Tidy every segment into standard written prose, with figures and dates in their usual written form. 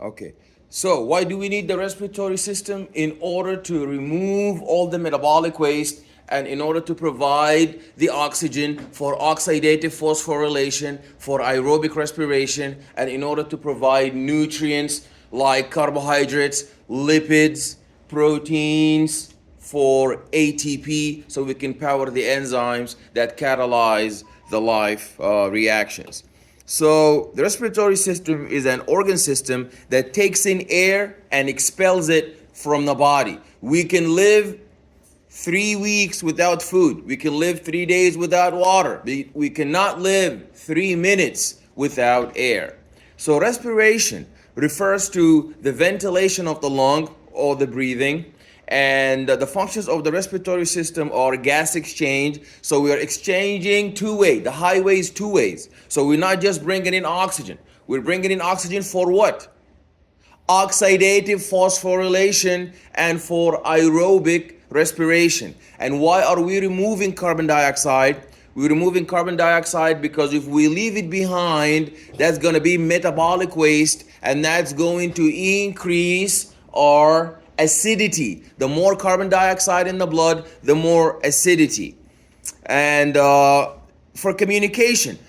Okay. So why do we need the respiratory system? In order to remove all the metabolic waste and in order to provide the oxygen for oxidative phosphorylation, for aerobic respiration, and in order to provide nutrients like carbohydrates, lipids, proteins for ATP so we can power the enzymes that catalyze the life reactions. So the respiratory system is an organ system that takes in air and expels it from the body. We can live 3 weeks without food. We can live 3 days without water. We cannot live 3 minutes without air. So respiration refers to the ventilation of the lung or the breathing. And the functions of the respiratory system are gas exchange. So we are exchanging two-way. The highway is two ways. So we're not just bringing in oxygen. We're bringing in oxygen for what? Oxidative phosphorylation and for aerobic respiration. And why are we removing carbon dioxide? We're removing carbon dioxide because if we leave it behind, that's going to be metabolic waste, and that's going to increase our acidity. The more carbon dioxide in the blood, the more acidity. And for communication,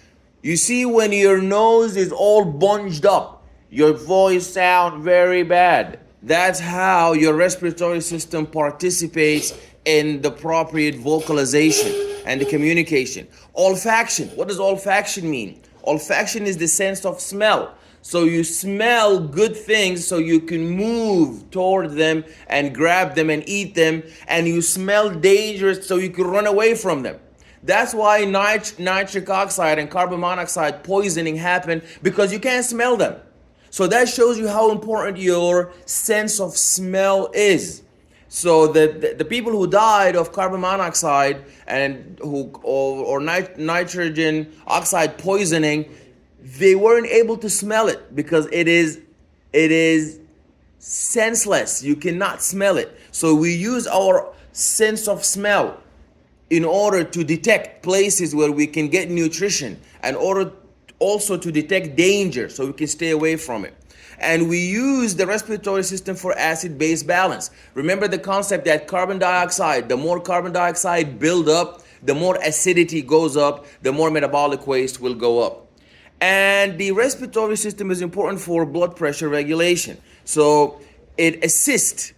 you see when your nose is all bunged up, your voice sounds very bad. That's how your respiratory system participates in the appropriate vocalization and the communication. Olfaction. What does olfaction mean? Olfaction is the sense of smell. So you smell good things so you can move toward them and grab them and eat them. And you smell dangerous so you can run away from them. That's why nitric oxide and carbon monoxide poisoning happen, because you can't smell them. So that shows you how important your sense of smell is. So the people who died of carbon monoxide and or nitrogen oxide poisoning, they weren't able to smell it because it is senseless. You cannot smell it. So we use our sense of smell in order to detect places where we can get nutrition, and order also to detect danger so we can stay away from it. And we use the respiratory system for acid-base balance. Remember the concept that carbon dioxide, the more carbon dioxide build up, the more acidity goes up, the more metabolic waste will go up. And the respiratory system is important for blood pressure regulation. So it assists.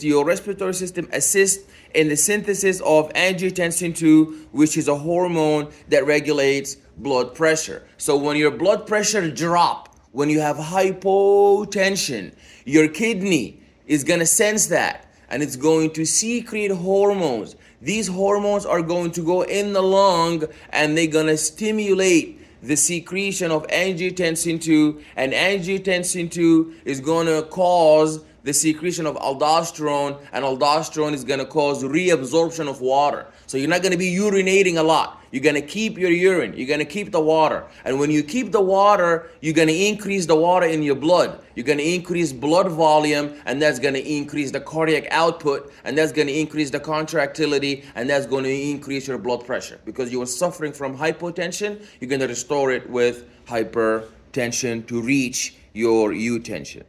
Your respiratory system assists in the synthesis of angiotensin II, which is a hormone that regulates blood pressure. So when your blood pressure drops, when you have hypotension, your kidney is going to sense that, and it's going to secrete hormones. These hormones are going to go in the lung, and they're going to stimulate the secretion of angiotensin II, and angiotensin II is going to cause the secretion of aldosterone, and aldosterone is going to cause reabsorption of water. So you're not going to be urinating a lot. You're going to keep your urine. You're going to keep the water. And when you keep the water, you're going to increase the water in your blood. You're going to increase blood volume, and that's going to increase the cardiac output, and that's going to increase the contractility, and that's going to increase your blood pressure. Because you are suffering from hypotension, you're going to restore it with hypertension to reach your eutension.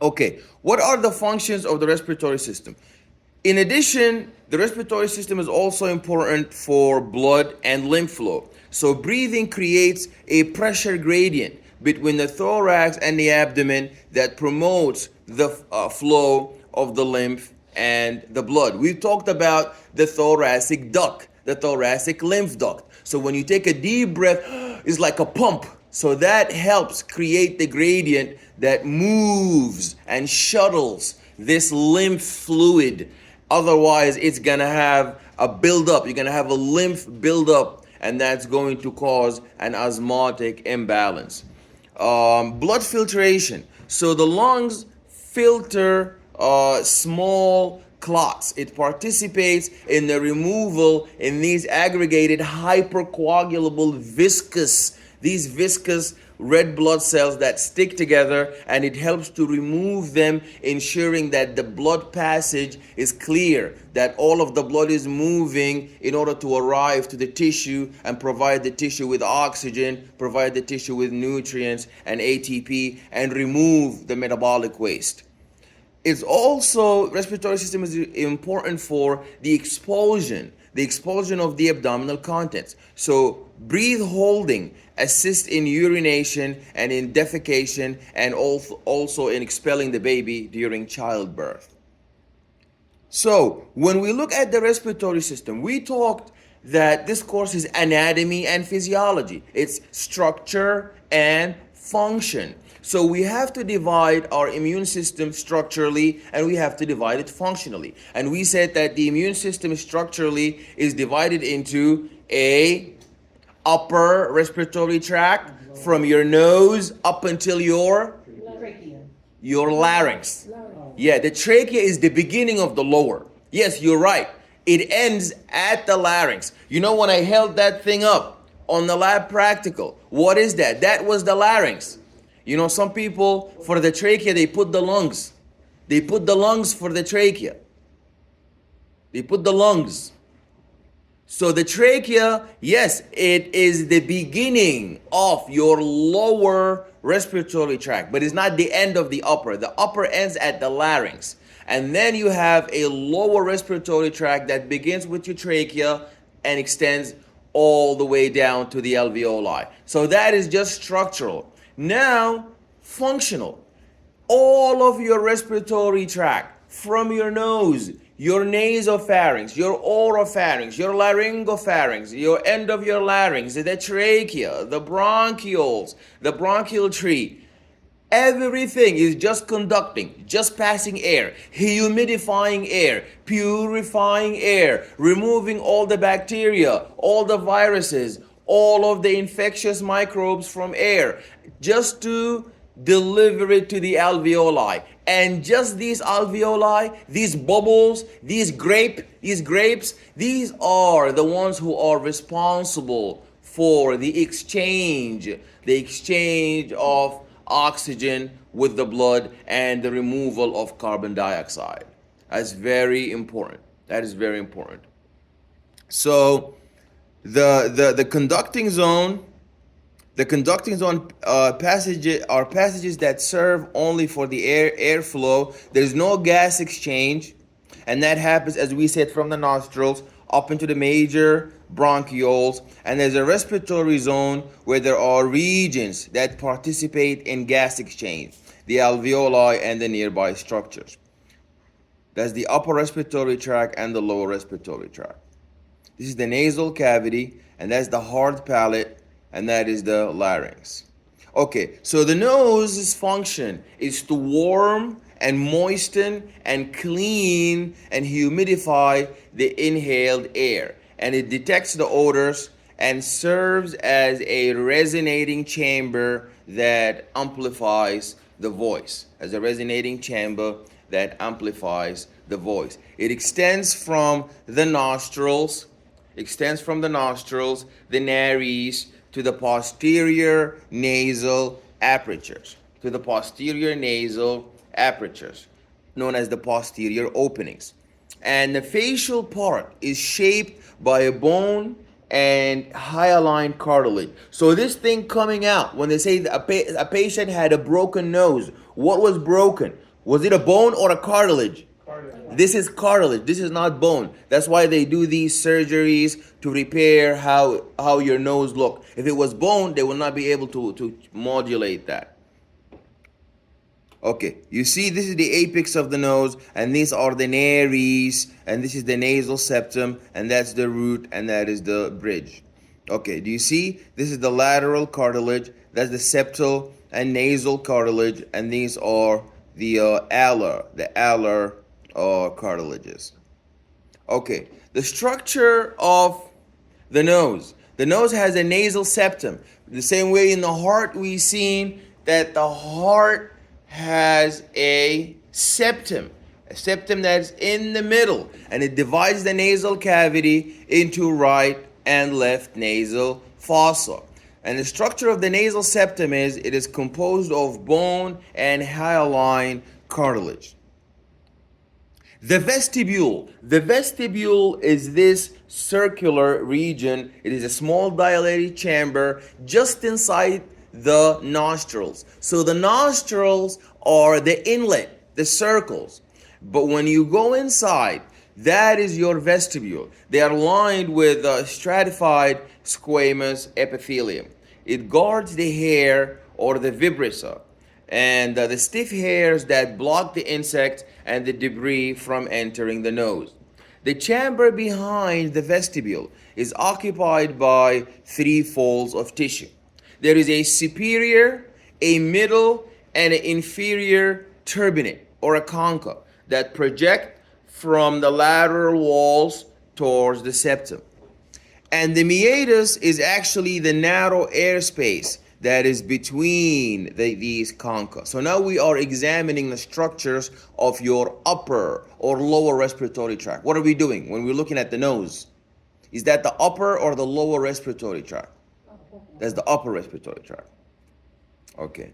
Okay, what are the functions of the respiratory system? In addition, the respiratory system is also important for blood and lymph flow. So breathing creates a pressure gradient between the thorax and the abdomen that promotes the flow of the lymph and the blood. We've talked about the thoracic duct, the thoracic lymph duct. So when you take a deep breath, it's like a pump. So that helps create the gradient that moves and shuttles this lymph fluid. Otherwise, it's going to have a buildup. You're going to have a lymph buildup, and that's going to cause an osmotic imbalance. Blood filtration. So the lungs filter small clots. It participates in the removal in these aggregated hypercoagulable viscous red blood cells that stick together, and it helps to remove them, ensuring that the blood passage is clear, that all of the blood is moving in order to arrive to the tissue and provide the tissue with oxygen, provide the tissue with nutrients and ATP, and remove the metabolic waste. It's also, respiratory system is important for the expulsion of the abdominal contents. So breathe holding assists in urination and in defecation, and also in expelling the baby during childbirth. So when we look at the respiratory system, we talked that this course is anatomy and physiology. It's structure and function. So we have to divide our immune system structurally, and we have to divide it functionally. And we said that the immune system structurally is divided into a upper respiratory tract from your nose up until your larynx. Yeah, the trachea is the beginning of the lower. Yes, you're right. It ends at the larynx. You know, when I held that thing up on the lab practical, what is that? That was the larynx. You know, some people, for the trachea, they put the lungs. They put the lungs for the trachea. They put the lungs. So the trachea, yes, it is the beginning of your lower respiratory tract, but it's not the end of the upper. The upper ends at the larynx. And then you have a lower respiratory tract that begins with your trachea and extends all the way down to the alveoli. So that is just structural. Now, functional. All of your respiratory tract, from your nose, your nasopharynx, your oropharynx, your laryngopharynx, your end of your larynx, the trachea, the bronchioles, the bronchial tree, everything is just conducting, just passing air, humidifying air, purifying air, removing all the bacteria, all the viruses, all of the infectious microbes from air, just to deliver it to the alveoli. And just these alveoli, these bubbles, these grapes, these are the ones who are responsible for the exchange of oxygen with the blood and the removal of carbon dioxide. That's very important. That is very important. So the conducting zone passages are passages that serve only for the airflow. There's no gas exchange, and that happens, as we said, from the nostrils up into the major bronchioles. And there's a respiratory zone where there are regions that participate in gas exchange, the alveoli and the nearby structures. That's the upper respiratory tract and the lower respiratory tract. This is the nasal cavity, and that's the hard palate, and that is the larynx. Okay, so the nose's function is to warm and moisten and clean and humidify the inhaled air. And it detects the odors and serves as a resonating chamber that amplifies the voice. As a resonating chamber that amplifies the voice. It extends from the nostrils, the nares, to the posterior nasal apertures, known as the posterior openings. And the facial part is shaped by a bone and hyaline cartilage. So this thing coming out, when they say that a patient had a broken nose, what was broken? Was it a bone or a cartilage? This is cartilage. This is not bone. That's why they do these surgeries to repair how your nose look. If it was bone, they will not be able to modulate that. Okay, you see, this is the apex of the nose, and these are the nares, and this is the nasal septum, and that's the root, and that is the bridge. Okay, do you see? This is the lateral cartilage, that's the septal and nasal cartilage, and these are the alar cartilages. Okay, the structure of the nose. The nose has a nasal septum. The same way in the heart, we've seen that the heart has a septum that's in the middle, and it divides the nasal cavity into right and left nasal fossa. And the structure of the nasal septum is it is composed of bone and hyaline cartilage. The vestibule. The vestibule is this circular region. It is a small dilated chamber just inside the nostrils. So the nostrils are the inlet, the circles. But when you go inside, that is your vestibule. They are lined with stratified squamous epithelium. It guards the hair or the vibrissae and the stiff hairs that block the insect and the debris from entering the nose. The chamber behind the vestibule is occupied by three folds of tissue. There is a superior, a middle, and an inferior turbinate or a concha that project from the lateral walls towards the septum. And the meatus is actually the narrow airspace that is between these concha. So now we are examining the structures of your upper or lower respiratory tract. What are we doing when we're looking at the nose? Is that the upper or the lower respiratory tract? That's the upper respiratory tract. Okay.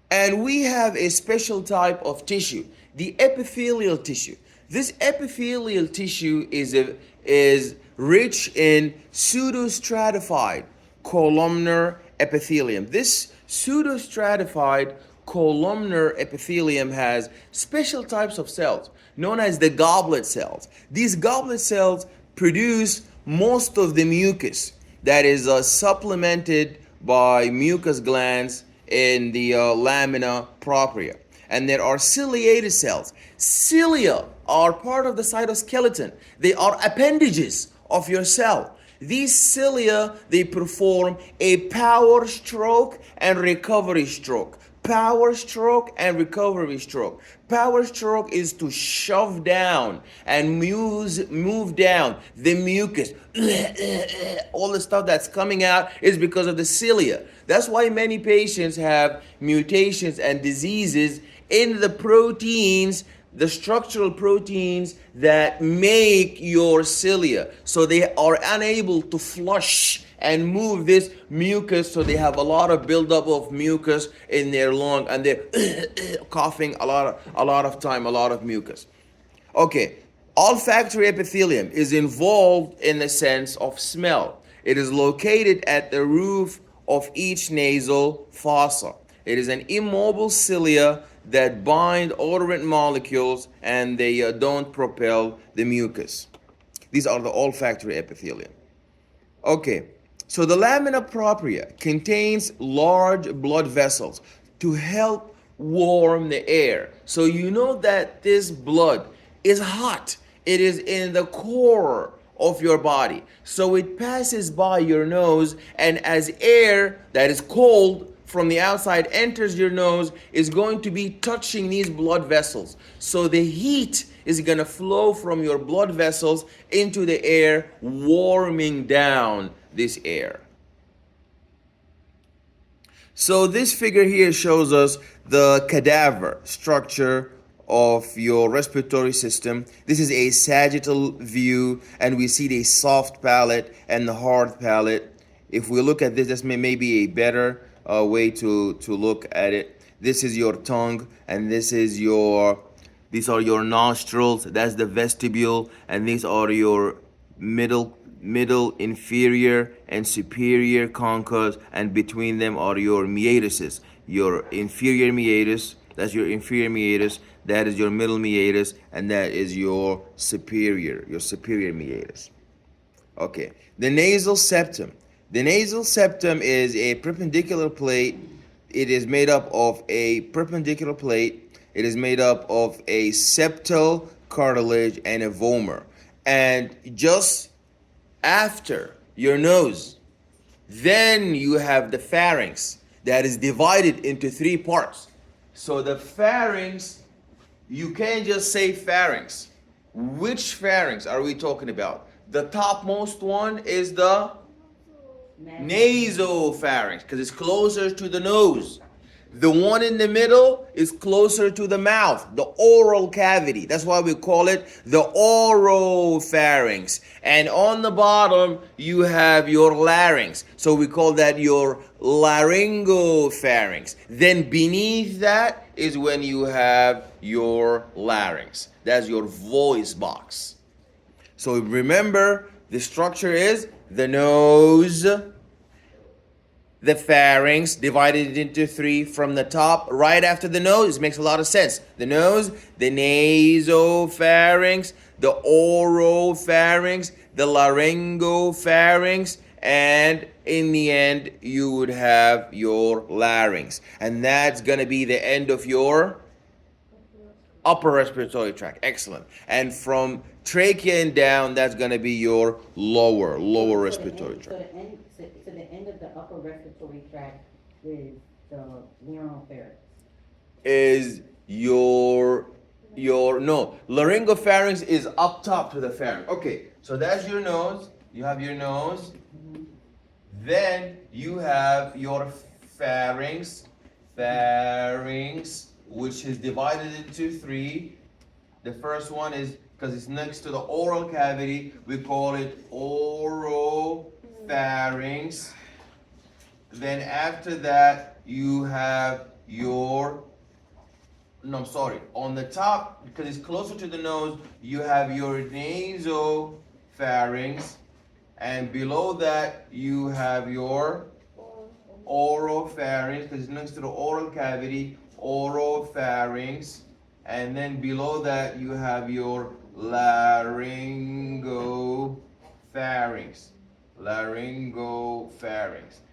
And we have a special type of tissue, the epithelial tissue. This epithelial tissue is rich in pseudostratified columnar epithelium. This pseudostratified columnar epithelium has special types of cells known as the goblet cells. These goblet cells produce most of the mucus that is supplemented by mucus glands in the lamina propria. And there are ciliated cells. Cilia are part of the cytoskeleton. They are appendages of your cell. These cilia, they perform a power stroke and recovery stroke. Power stroke and recovery stroke. Power stroke is to shove down and move down the mucus. All the stuff that's coming out is because of the cilia. That's why many patients have mutations and diseases in the proteins, the structural proteins that make your cilia. So they are unable to flush and move this mucus, so they have a lot of buildup of mucus in their lung, and they're coughing a lot of mucus. Okay, olfactory epithelium is involved in the sense of smell. It is located at the roof of each nasal fossa. It is an immobile cilia that bind odorant molecules and they don't propel the mucus. These are the olfactory epithelium. Okay, so the lamina propria contains large blood vessels to help warm the air. So you know that this blood is hot. It is in the core of your body. So it passes by your nose, and as air that is cold from the outside enters your nose, is going to be touching these blood vessels. So the heat is going to flow from your blood vessels into the air, warming down this air. So this figure here shows us the cadaver structure of your respiratory system. This is a sagittal view, and we see the soft palate and the hard palate. If we look at this may be a better way to look at it. This is your tongue, and these are your nostrils. That's the vestibule, and these are your middle, inferior, and superior conchas, and between them are your meatuses. Your inferior meatus, that's your inferior meatus. That is your middle meatus, and that is your superior meatus. Okay, the nasal septum. The nasal septum is a perpendicular plate. It is made up of a perpendicular plate. It is made up of a septal cartilage and a vomer. And just after your nose, then you have the pharynx that is divided into three parts. So the pharynx, you can't just say pharynx. Which pharynx are we talking about? The topmost one is the nasopharynx, because it's closer to the nose. The one in the middle is closer to the mouth, the oral cavity. That's why we call it the oropharynx. And on the bottom, you have your larynx. So we call that your laryngopharynx. Then beneath that is when you have your larynx. That's your voice box. So remember, the structure is the nose, the pharynx, divided into three from the top right after the nose. Makes a lot of sense. The nose, the nasopharynx, the oropharynx, the laryngopharynx, and in the end you would have your larynx. And that's going to be the end of your upper respiratory tract. Excellent. And from trachea and down, that's going to be your lower respiratory tract. So the end of the upper respiratory tract is the laryngopharynx. Is your no, laryngopharynx is up top to the pharynx. Okay, so that's your nose. You have your nose. Mm-hmm. Then you have your pharynx, which is divided into three. The first one is, because it's next to the oral cavity, we call it oropharynx. Then after that, you have your, no, I'm sorry, on the top, because it's closer to the nose, you have your nasopharynx. And below that, you have your oropharynx, because it's next to the oral cavity, oropharynx. And then below that, you have your laryngopharynx.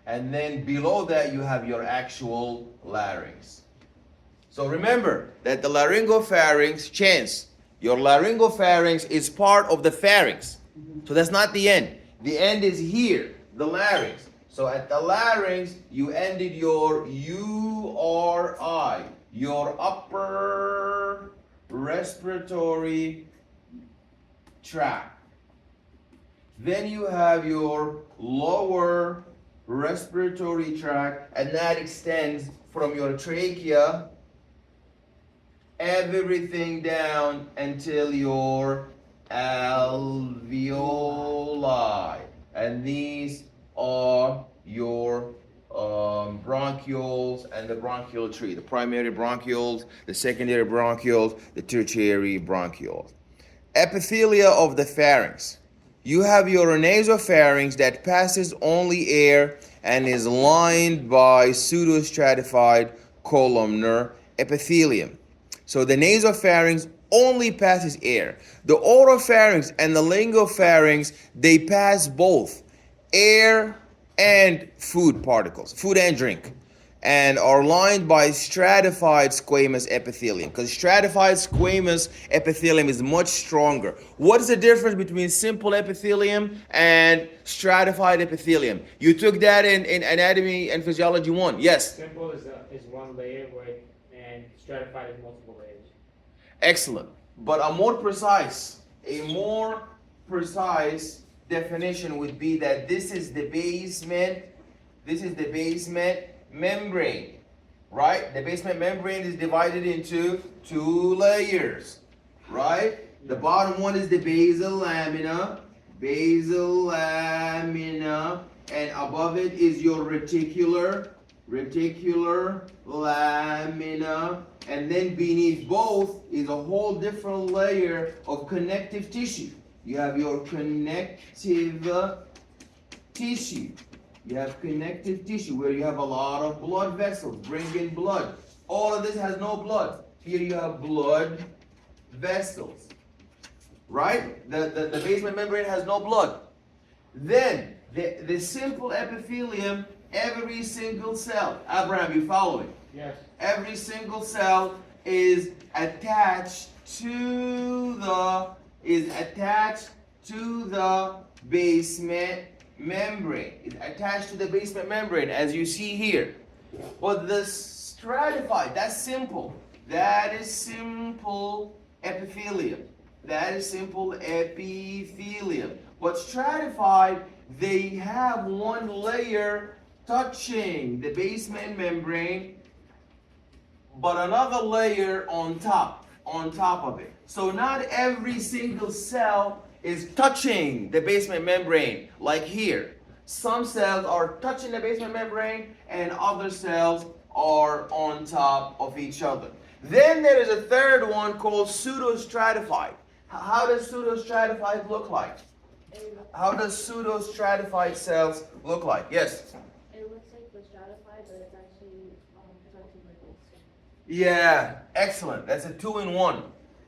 And then below that, you have your actual larynx. So remember that the laryngopharynx, chance, your laryngopharynx is part of the pharynx. So that's not the end. The end is here, the larynx. So at the larynx, you ended your URI, your upper respiratory tract. Then you have your lower respiratory tract, and that extends from your trachea, everything down until your alveoli. And these are your bronchioles and the bronchial tree, the primary bronchioles, the secondary bronchioles, the tertiary bronchioles. Epithelia of the pharynx. You have your nasopharynx that passes only air and is lined by pseudostratified columnar epithelium. So the nasopharynx only passes air. The oropharynx and the laryngopharynx, they pass both air and food particles, food and drink, and are lined by stratified squamous epithelium, because stratified squamous epithelium is much stronger. What is the difference between simple epithelium and stratified epithelium? You took that in anatomy and physiology 1. Yes? Simple is one layer, and stratified is multiple layers. Excellent. But a more precise definition would be that this is the basement membrane, right? The basement membrane is divided into 2 layers, right? The bottom one is the basal lamina, and above it is your reticular lamina, and then beneath both is a whole different layer of connective tissue. You have your connective tissue. You have connective tissue where you have a lot of blood vessels, bring in blood. All of this has no blood. Here you have blood vessels, right? The basement membrane has no blood. Then the simple epithelium, every single cell. Abraham, you following? Yes. Every single cell is attached to the basement membrane. It's attached to the basement membrane, as you see here. But the stratified, that's simple. That is simple epithelium. But stratified, they have one layer touching the basement membrane, but another layer on top of it. So not every single cell is touching the basement membrane like here. Some cells are touching the basement membrane and other cells are on top of each other. Then there is a third one called pseudostratified. How does pseudostratified look like? How does pseudostratified cells look like? Yes? It looks like the stratified, but it's actually like this. Yeah, excellent. That's a 2-in-1.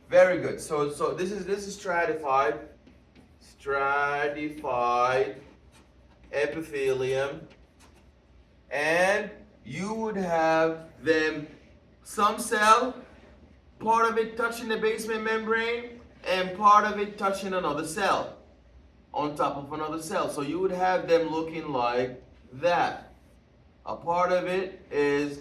Very good. So this is stratified epithelium, and you would have them, some cell, part of it touching the basement membrane and part of it touching another cell on top of another cell. So you would have them looking like that. A part of it is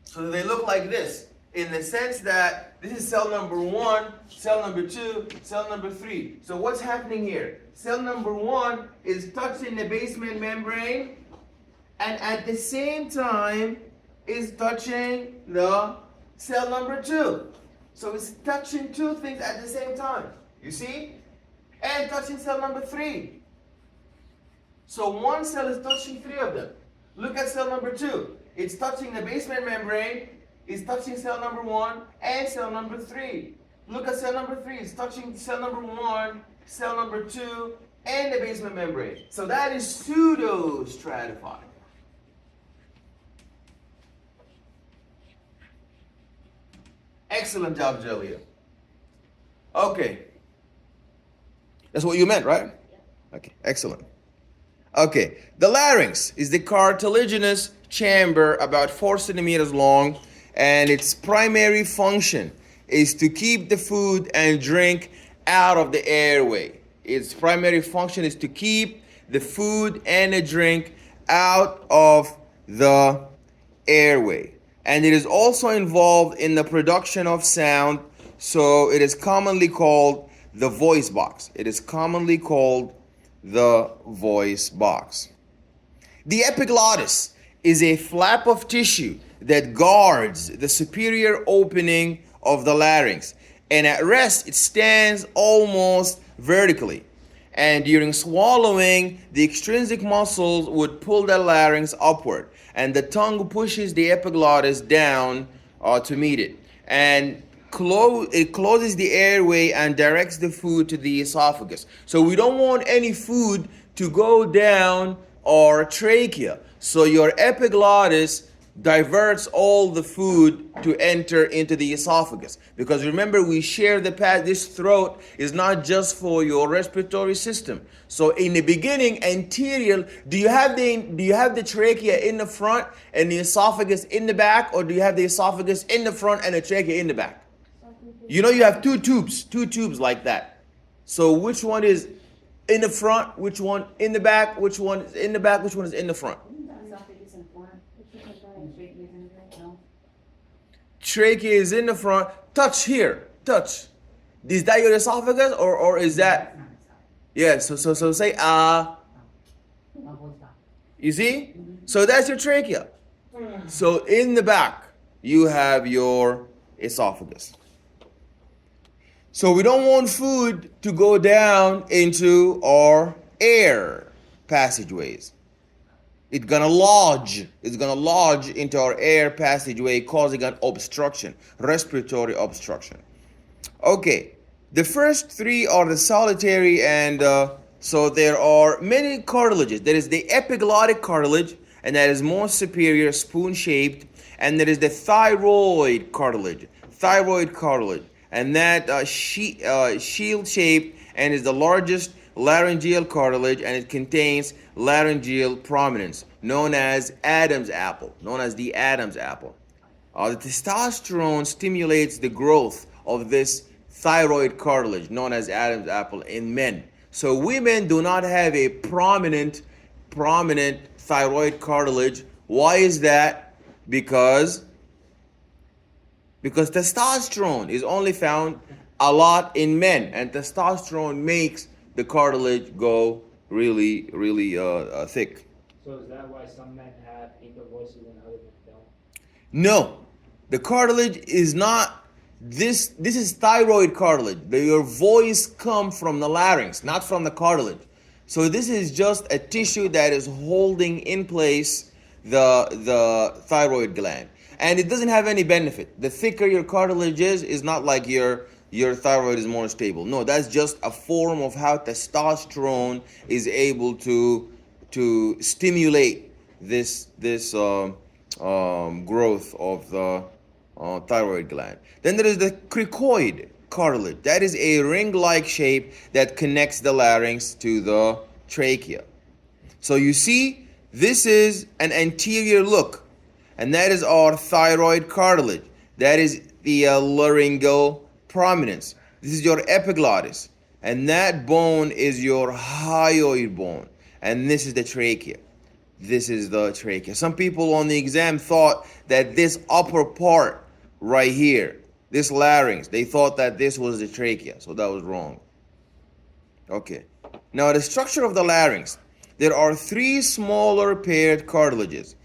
so they look like this, in the sense that this is cell number 1, cell number 2, cell number 3. So what's happening here? Cell number 1 is touching the basement membrane and at the same time is touching the cell number 2. So it's touching two things at the same time. You see? And touching cell number 3. So one cell is touching 3 of them. Look at cell number 2. It's touching the basement membrane, it's touching cell number 1 and cell number 3. Look at cell number 3. It's touching cell number 1, cell number 2, and the basement membrane. So that is pseudostratified. Excellent job, Julia. Okay. That's what you meant, right? Okay, excellent. Okay, the larynx is the cartilaginous chamber about 4 centimeters long, and its primary function is to keep the food and drink out of the airway. Its primary function is to keep the food and the drink out of the airway. And it is also involved in the production of sound, so it is commonly called the voice box. It is commonly called the voice box. The epiglottis is a flap of tissue that guards the superior opening of the larynx, and at rest it stands almost vertically. And during swallowing, the extrinsic muscles would pull the larynx upward, and the tongue pushes the epiglottis down to meet it. And it closes the airway and directs the food to the esophagus. So we don't want any food to go down our trachea. So your epiglottis diverts all the food to enter into the esophagus. Because remember, we share the path. This throat is not just for your respiratory system. So in the beginning, anterior, do you have the trachea in the front and the esophagus in the back, or do you have the esophagus in the front and the trachea in the back? You know, you have two tubes like that. So which one is in the front, which one in the back, which one is in the back, which one is in the front? Esophagus in front, and trachea is in the back, no? Trachea is in the front. Touch here. Touch. Is that your esophagus, or is that? Yeah. So say ah. My voice box. You see? So that's your trachea. So in the back you have your esophagus. So we don't want food to go down into our air passageways. It's gonna lodge into our air passageway, causing an obstruction, respiratory obstruction. Okay, the first 3 are the solitary, and so there are many cartilages. There is the epiglottic cartilage, and that is most superior, spoon-shaped, and there is the thyroid cartilage, and that shield-shaped and is the largest laryngeal cartilage, and it contains laryngeal prominence, known as Adam's apple, the testosterone stimulates the growth of this thyroid cartilage, known as Adam's apple, in men. So women do not have a prominent thyroid cartilage. Why is that? Because testosterone is only found a lot in men, and testosterone makes the cartilage go really thick. So is that why some men have deeper voices and other men don't? No, the cartilage is not this. This is thyroid cartilage. Your voice comes from the larynx, not from the cartilage. So this is just a tissue that is holding in place the thyroid gland, and it doesn't have any benefit. The thicker your cartilage is not like your thyroid is more stable. No, that's just a form of how testosterone is able to stimulate this growth of the thyroid gland. Then there is the cricoid cartilage. That is a ring-like shape that connects the larynx to the trachea. So you see, this is an anterior look, and that is our thyroid cartilage. That is the laryngeal prominence. This is your epiglottis, and that bone is your hyoid bone, and this is the trachea. This is the trachea. Some people on the exam thought that this upper part right here, this larynx, they thought that this was the trachea, so that was wrong. Okay. Now the structure of the larynx. There are three smaller paired cartilages.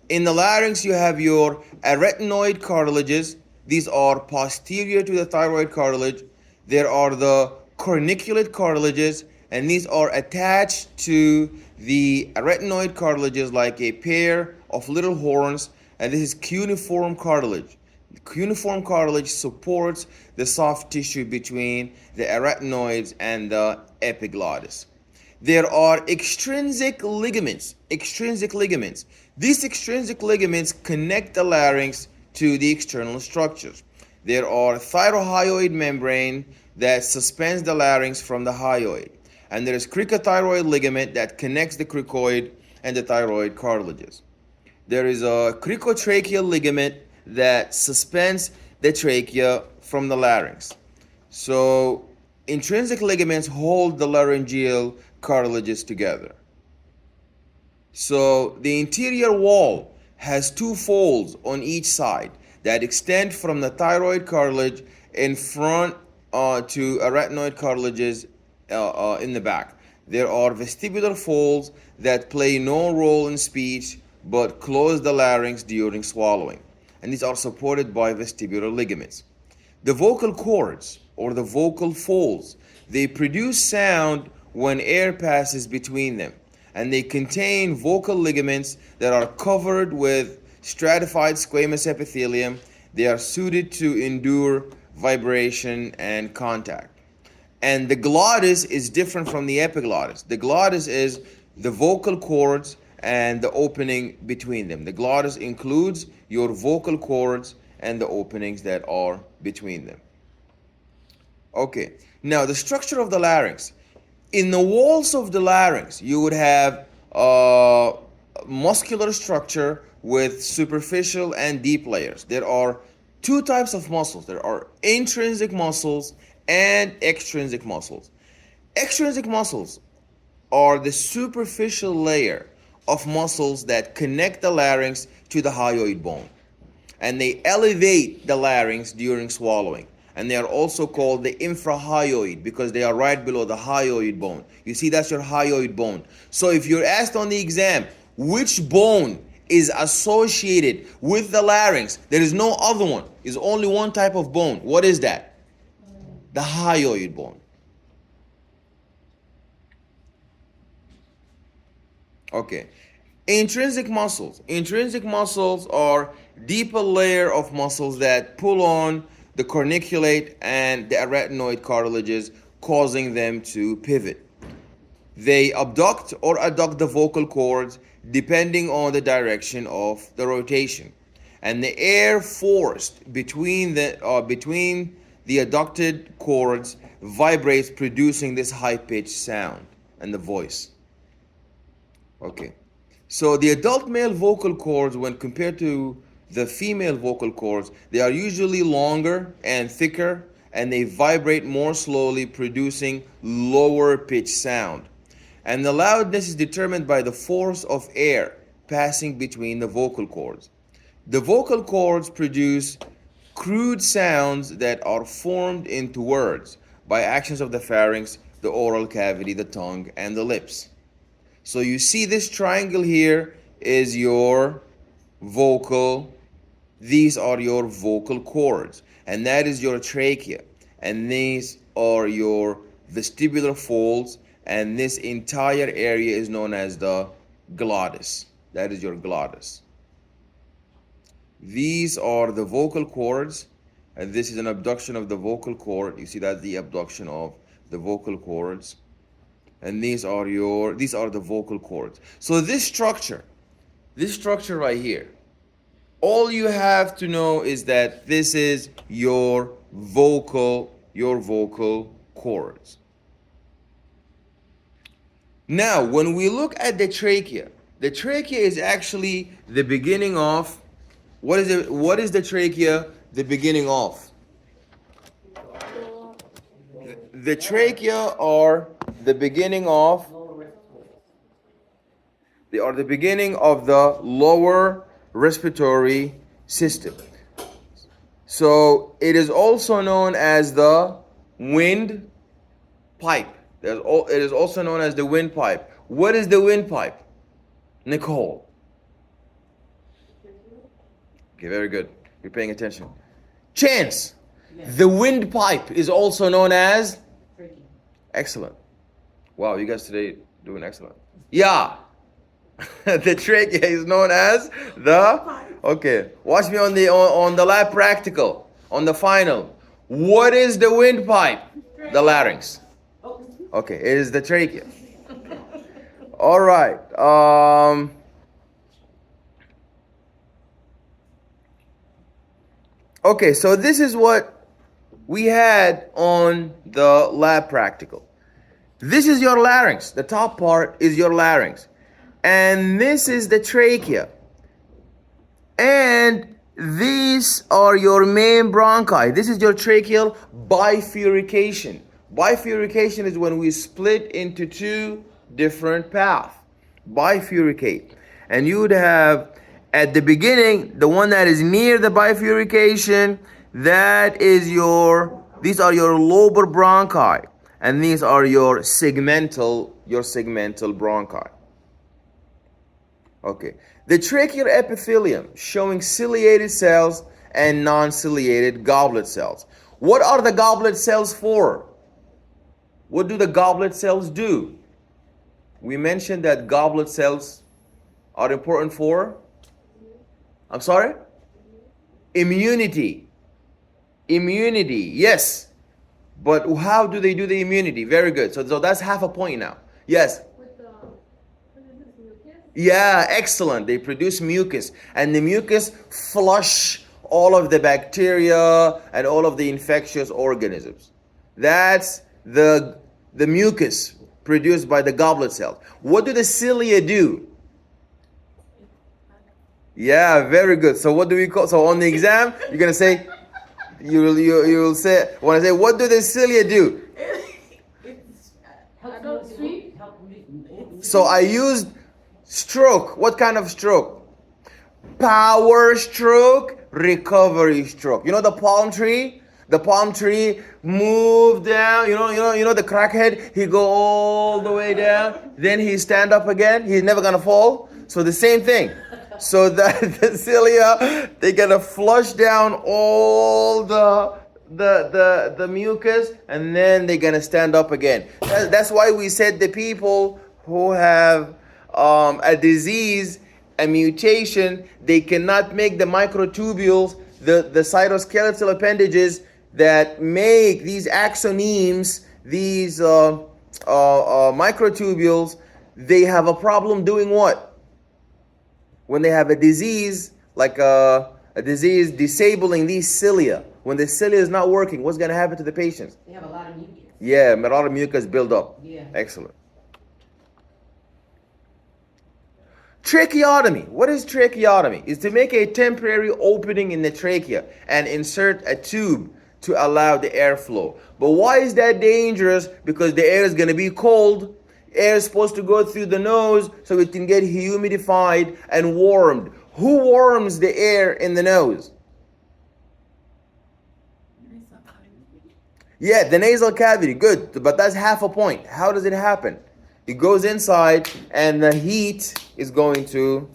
In the larynx, you have your arytenoid cartilages. These are posterior to the thyroid cartilage. There are the corniculate cartilages, and these are attached to the arytenoid cartilages like a pair of little horns, and this is cuneiform cartilage. The cuneiform cartilage supports the soft tissue between the arytenoids and the epiglottis. There are extrinsic ligaments. These extrinsic ligaments connect the larynx to the external structures. There are thyrohyoid membrane that suspends the larynx from the hyoid. And there is cricothyroid ligament that connects the cricoid and the thyroid cartilages. There is a cricotracheal ligament that suspends the trachea from the larynx. So intrinsic ligaments hold the laryngeal cartilages together. So the interior wall has two folds on each side that extend from the thyroid cartilage in front to arytenoid cartilages in the back. There are vestibular folds that play no role in speech but close the larynx during swallowing, and these are supported by vestibular ligaments. The vocal cords or the vocal folds, they produce sound when air passes between them, and they contain vocal ligaments that are covered with stratified squamous epithelium. They are suited to endure vibration and contact. And the glottis is different from the epiglottis. The glottis is the vocal cords and the opening between them. The glottis includes your vocal cords and the openings that are between them. Okay, now the structure of the larynx. In the walls of the larynx, you would have muscular structure with superficial and deep layers. There are two types of muscles. There are intrinsic muscles and extrinsic muscles. Extrinsic muscles are the superficial layer of muscles that connect the larynx to the hyoid bone, and they elevate the larynx during swallowing. And they are also called the infrahyoid because they are right below the hyoid bone. You see, that's your hyoid bone. So if you're asked on the exam, which bone is associated with the larynx, there is no other one. There's only one type of bone. What is that? The hyoid bone. Okay. Intrinsic muscles. Intrinsic muscles are deeper layer of muscles that pull on the corniculate and the arytenoid cartilages, causing them to pivot. They abduct or adduct the vocal cords depending on the direction of the rotation. And the air forced between the adducted cords vibrates, producing this high-pitched sound and the voice. Okay. So the adult male vocal cords, when compared to the female vocal cords, they are usually longer and thicker, and they vibrate more slowly, producing lower pitch sound. And the loudness is determined by the force of air passing between the vocal cords. The vocal cords produce crude sounds that are formed into words by actions of the pharynx, the oral cavity, the tongue, and the lips. So you see this triangle here is your vocal, these are your vocal cords, and that is your trachea, and these are your vestibular folds, and this entire area is known as the glottis. That is your glottis. These are the vocal cords, and this is an abduction of the vocal cord. You see that the abduction of the vocal cords, and these are the vocal cords. So this structure right here, all you have to know is that this is your vocal cords. Now, when we look at the trachea is actually the beginning of what is the trachea the beginning of? The trachea are the beginning of they are the beginning of the lower respiratory system. So it is also known as the windpipe. It is also known as the windpipe. What is the windpipe, Nicole? Okay, very good. You're paying attention. Chance. Yes. The windpipe is also known as? Tricky. Excellent. Wow, you guys today doing excellent. Yeah. The trachea is known as the. Okay, watch me on the lab practical, on the final. What is the windpipe? The larynx. Okay, it is the trachea. All right. Okay, so this is what we had on the lab practical. This is your larynx. The top part is your larynx. And this is the trachea. And these are your main bronchi. This is your tracheal bifurcation. Bifurcation is when we split into two different paths. Bifurcate. And you would have at the beginning, the one that is near the bifurcation, these are your lobar bronchi. And these are your segmental bronchi. Okay. The tracheal epithelium showing ciliated cells and non-ciliated goblet cells. What are the goblet cells for? What do the goblet cells do? We mentioned that goblet cells are important for? I'm sorry? Immunity. Immunity, yes. But how do they do the immunity? Very good. So that's half a point now. Yes. With the, what is this, mucus? Yeah, excellent. They produce mucus, and the mucus flush all of the bacteria and all of the infectious organisms. That's the mucus produced by the goblet cells. What do the cilia do? Yeah, very good. So what do we call? So on the exam, you're gonna say, you'll say, when I say, what do the cilia do? So I used stroke. What kind of stroke? Power stroke, recovery stroke. You know the palm tree? The palm tree move down. You know the crackhead. He go all the way down. Then he stand up again. He's never gonna fall. So the same thing. So the cilia, they gonna flush down all the mucus, and then they're gonna stand up again. That's why we said the people who have a disease, a mutation, they cannot make the microtubules, the cytoskeletal appendages that make these axonemes, these microtubules. They have a problem doing what? When they have a disease, like a disease disabling these cilia, when the cilia is not working, what's going to happen to the patients? They have a lot of mucus. Yeah, a lot of mucus build up. Yeah. Excellent. Tracheotomy. What is tracheotomy? Is to make a temporary opening in the trachea and insert a tube to allow the airflow. But why is that dangerous? Because the air is going to be cold. Air is supposed to go through the nose so it can get humidified and warmed. Who warms the air in the nose? Yeah, the nasal cavity, good, but that's half a point. How does it happen? It goes inside, and the heat is going to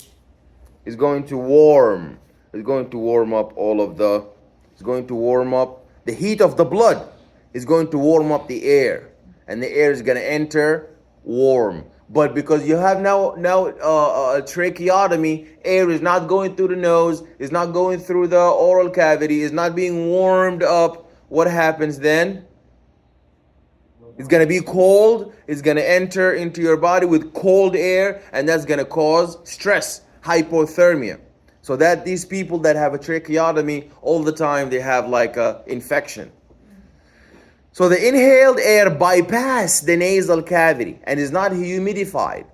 warm. It's going to warm up all of the. It's going to warm up the heat of the blood. Is going to warm up the air, and the air is going to enter warm. But because you have now a tracheotomy, air is not going through the nose, is not going through the oral cavity, is not being warmed up. What happens then? It's going to be cold. It's going to enter into your body with cold air, and that's going to cause stress, hypothermia. So that these people that have a tracheotomy all the time, they have like a infection. So the inhaled air bypass the nasal cavity and is not humidified.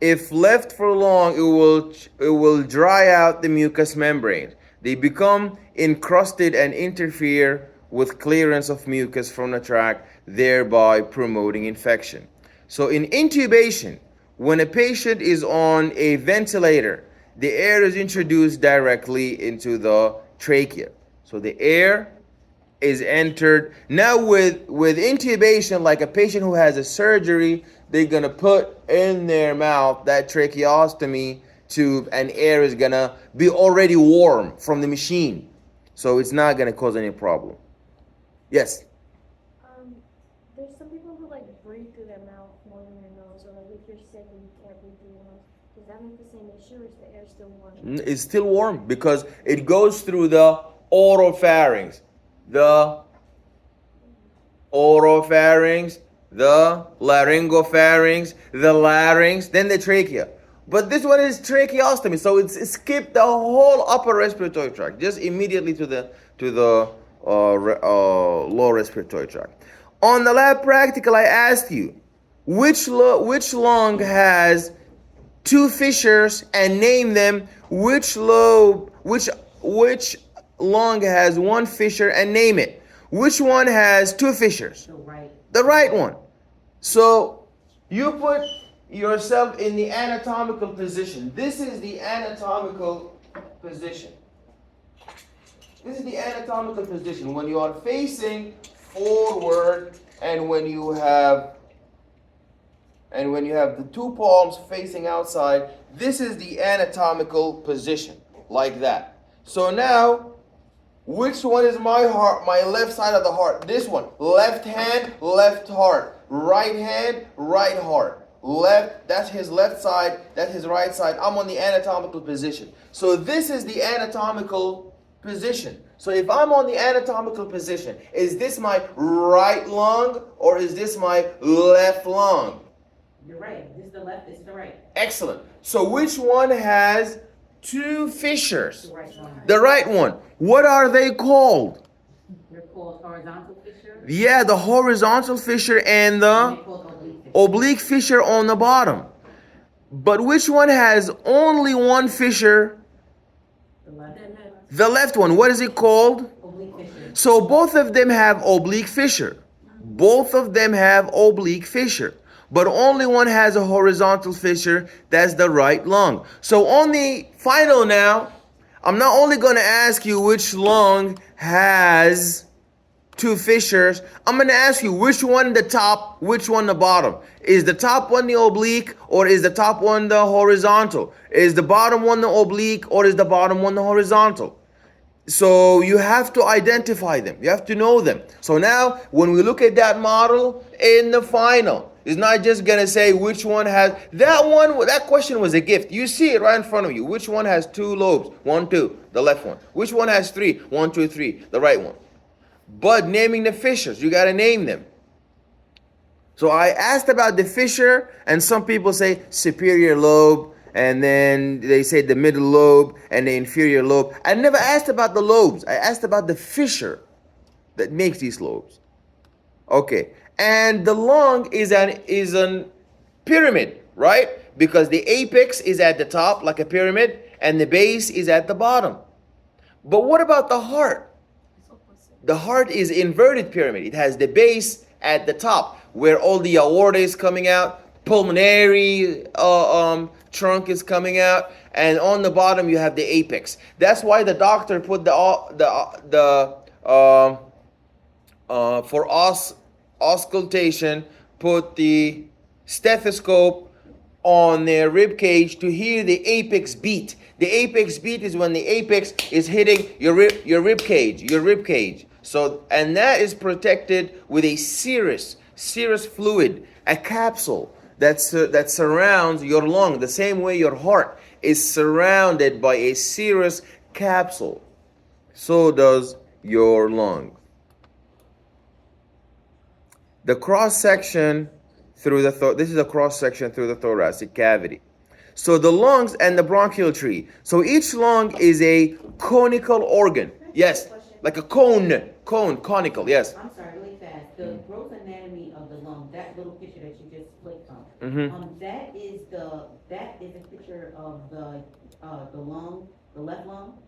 If left for long, it will dry out the mucous membranes. They become encrusted and interfere with clearance of mucus from the tract, thereby promoting infection. So in intubation, when a patient is on a ventilator, the air is introduced directly into the trachea. So the air is entered. Now with intubation, like a patient who has a surgery, they're gonna put in their mouth that tracheostomy tube, and air is gonna be already warm from the machine. So it's not gonna cause any problem. Yes? There's some people who like breathe through their mouth more than their nose, or like if you're sick and you can't breathe through your nose, does that make the same issue, or is the air still warm? It's still warm because it goes through the oropharynx. The oropharynx, the laryngopharynx, the larynx, then the trachea. But this one is tracheostomy, so it's skipped the whole upper respiratory tract, just immediately to the lower respiratory tract. On the lab practical, I asked you which lung has two fissures and name them. Which lung has one fissure and name it. Which one has two fissures? The right one. So you put yourself in the anatomical position. This is the anatomical position. This is the anatomical position when you are facing forward, and when you have the two palms facing outside. This is the anatomical position, like that. So now, which one is my heart? My left side of the heart. This one. Left hand, left heart. Right hand, right heart. Left, that's his left side, that's his right side. I'm on the anatomical position. So this is the anatomical position. So if I'm on the anatomical position, is this my right lung or is this my left lung? You're right. This is the left, this is the right. Excellent. So which one has two fissures? The right one. The right one. What are they called? They're called horizontal fissure. Yeah, the horizontal fissure and And the they're called oblique fissure. oblique fissure on the bottom. But which one has only one fissure? The left. The left one. What is it called? Oblique fissure. So both of them have oblique fissure. Both of them have oblique fissure. But only one has a horizontal fissure. That's the right lung. So on the final now, I'm not only going to ask you which lung has two fissures. I'm going to ask you which one the top, which one the bottom. Is the top one the oblique or is the top one the horizontal? Is the bottom one the oblique or is the bottom one the horizontal? So you have to identify them. You have to know them. So now when we look at that model in the final, it's not just going to say which one has, that question was a gift. You see it right in front of you. Which one has two lobes? 1, 2, the left one. Which one has 3? 1, 2, 3, the right one. But naming the fissures, you got to name them. So I asked about the fissure, and some people say superior lobe, and then they say the middle lobe and the inferior lobe. I never asked about the lobes. I asked about the fissure that makes these lobes. Okay. And the lung is an pyramid, right? Because the apex is at the top like a pyramid and the base is at the bottom. But what about the heart? The heart is inverted pyramid. It has the base at the top where all the aorta is coming out, pulmonary trunk is coming out, and on the bottom you have the apex. That's why the doctor put the for auscultation, put the stethoscope on their rib cage to hear the apex beat. The apex beat is when the apex is hitting your rib cage. So, and that is protected with a serous fluid, a capsule that surrounds your lung, the same way your heart is surrounded by a serous capsule. So does your lung. The cross section through the this is a cross section through the thoracic cavity. So the lungs and the bronchial tree. So each lung is a conical organ. Yes, like a conical. Yes. I'm sorry, really fast. The gross anatomy of the lung, that little picture that you just clicked on. That is a picture of the lung, the left lung,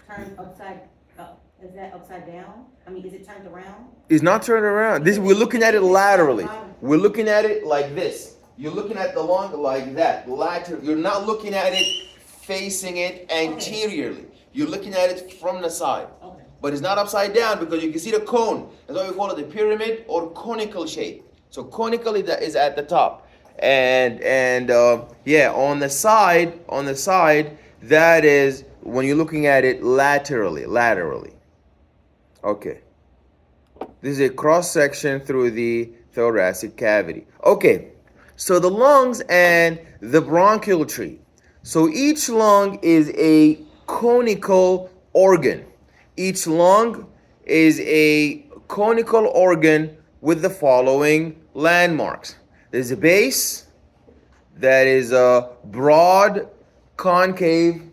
turned upside up. Is that upside down? I mean, is it turned around? It's not turned around. We're looking at it laterally. We're looking at it like this. You're looking at the lung like that, lateral. You're not looking at it facing it anteriorly. You're looking at it from the side. Okay. But it's not upside down because you can see the cone. That's why we call it the pyramid or conical shape. So conical is at the top, and on the side, that is when you're looking at it laterally. Okay. This is a cross section through the thoracic cavity. Okay. So the lungs and the bronchial tree. So each lung is a conical organ. Each lung is a conical organ with the following landmarks. There's a base that is a broad, concave.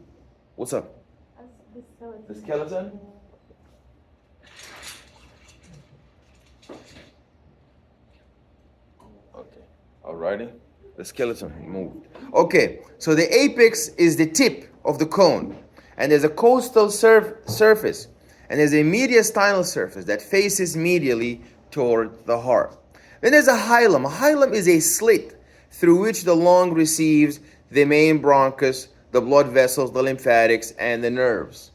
What's up? The skeleton? Okay. Alrighty. The skeleton moved. Okay. So the apex is the tip of the cone. And there's a costal surface. And there's a mediastinal surface that faces medially toward the heart. Then there's a hilum. A hilum is a slit through which the lung receives the main bronchus, the blood vessels, the lymphatics, and the nerves.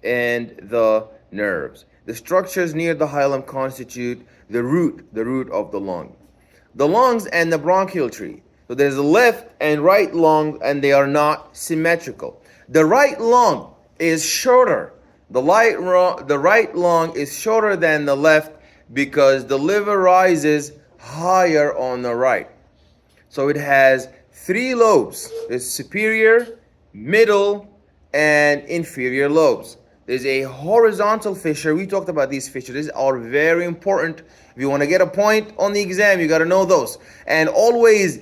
The structures near the hilum constitute the root of the lung. The lungs and the bronchial tree. So there's a left and right lung, and they are not symmetrical. The right lung is shorter. The right lung is shorter than the left because the liver rises higher on the right. So it has 3 lobes. There's superior, middle, and inferior lobes. There's a horizontal fissure. We talked about these fissures. These are very important. If you want to get a point on the exam, you got to know those. And always,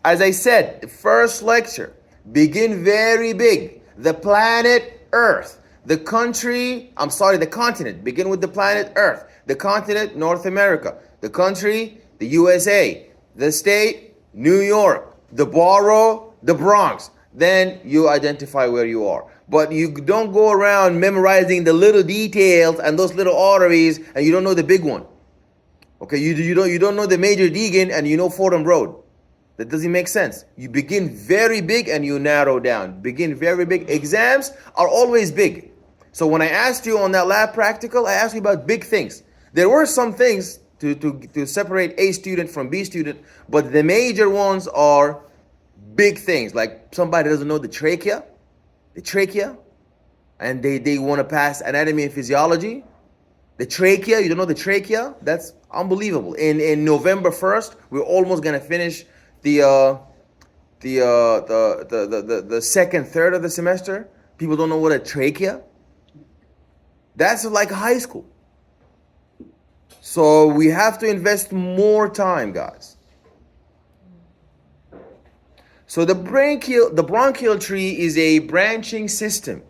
as I said, the first lecture, begin very big. The planet Earth. The continent. Begin with the planet Earth. The continent, North America. The country, the USA. The state, New York. The borough, the Bronx. Then you identify where you are. But you don't go around memorizing the little details and those little arteries and you don't know the big one. Okay, you don't know the Major Deegan and you know Fordham Road. That doesn't make sense. You begin very big and you narrow down. Begin very big. Exams are always big. So when I asked you on that lab practical, I asked you about big things. There were some things to separate A student from B student, but the major ones are big things. Like somebody doesn't know the trachea, and they want to pass anatomy and physiology. The trachea, you don't know the trachea? That's unbelievable. In November 1st, we're almost gonna finish the second third of the semester. People don't know what a trachea. That's like high school. So we have to invest more time, guys. So the bronchial tree is a branching system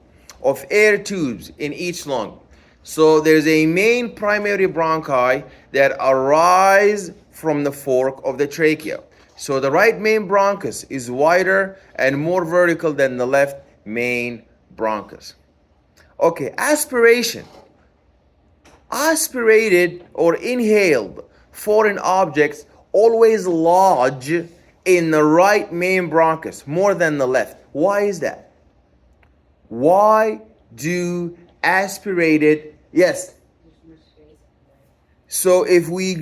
of air tubes in each lung. So there's a main primary bronchi that arise from the fork of the trachea. So the right main bronchus is wider and more vertical than the left main bronchus. Okay, aspiration. Aspirated or inhaled foreign objects always lodge in the right main bronchus more than the left. Why is that? Why do aspirated, yes? So if we're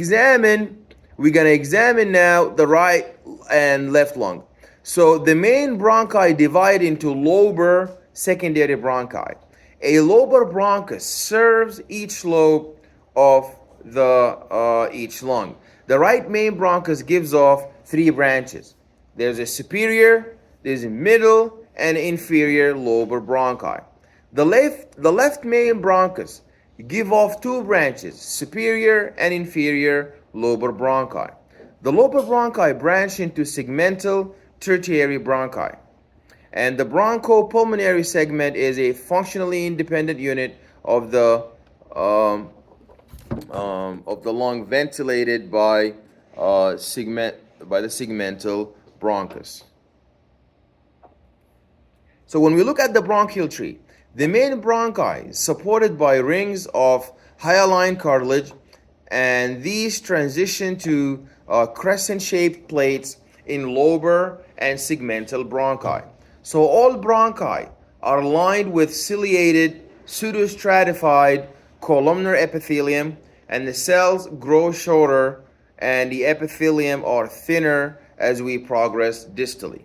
gonna examine now the right and left lung. So the main bronchi divide into lobar, secondary bronchi. A lobar bronchus serves each lobe of the each lung. The right main bronchus gives off three branches. There's a superior, there's a middle, and inferior lobar bronchi. The left main bronchus give off two branches, superior and inferior lobar bronchi. The lobar bronchi branch into segmental tertiary bronchi. And the bronchopulmonary segment is a functionally independent unit of the lung ventilated by the segmental bronchus. So when we look at the bronchial tree, the main bronchi is supported by rings of hyaline cartilage, and these transition to crescent-shaped plates in lobar and segmental bronchi. So all bronchi are lined with ciliated, pseudostratified columnar epithelium, and the cells grow shorter and the epithelium are thinner as we progress distally.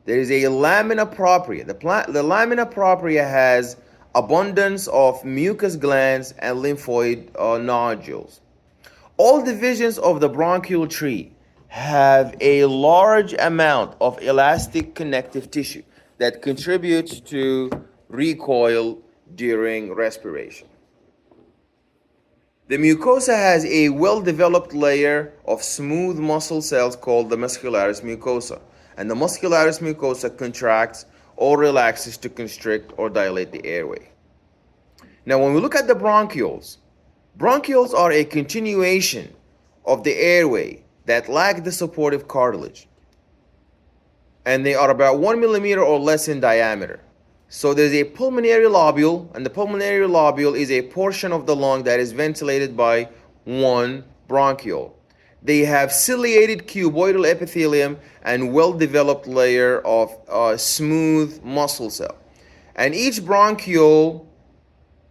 There is a lamina propria. The lamina propria has abundance of mucus glands and lymphoid nodules. All divisions of the bronchial tree have a large amount of elastic connective tissue that contributes to recoil during respiration. The mucosa has a well-developed layer of smooth muscle cells called the muscularis mucosa, and the muscularis mucosa contracts or relaxes to constrict or dilate the airway. Now, when we look at the bronchioles, bronchioles are a continuation of the airway that lack the supportive cartilage, and they are about 1 millimeter or less in diameter. So there's a pulmonary lobule, and the pulmonary lobule is a portion of the lung that is ventilated by one bronchiole. They have ciliated cuboidal epithelium and well-developed layer of smooth muscle cell. And each bronchiole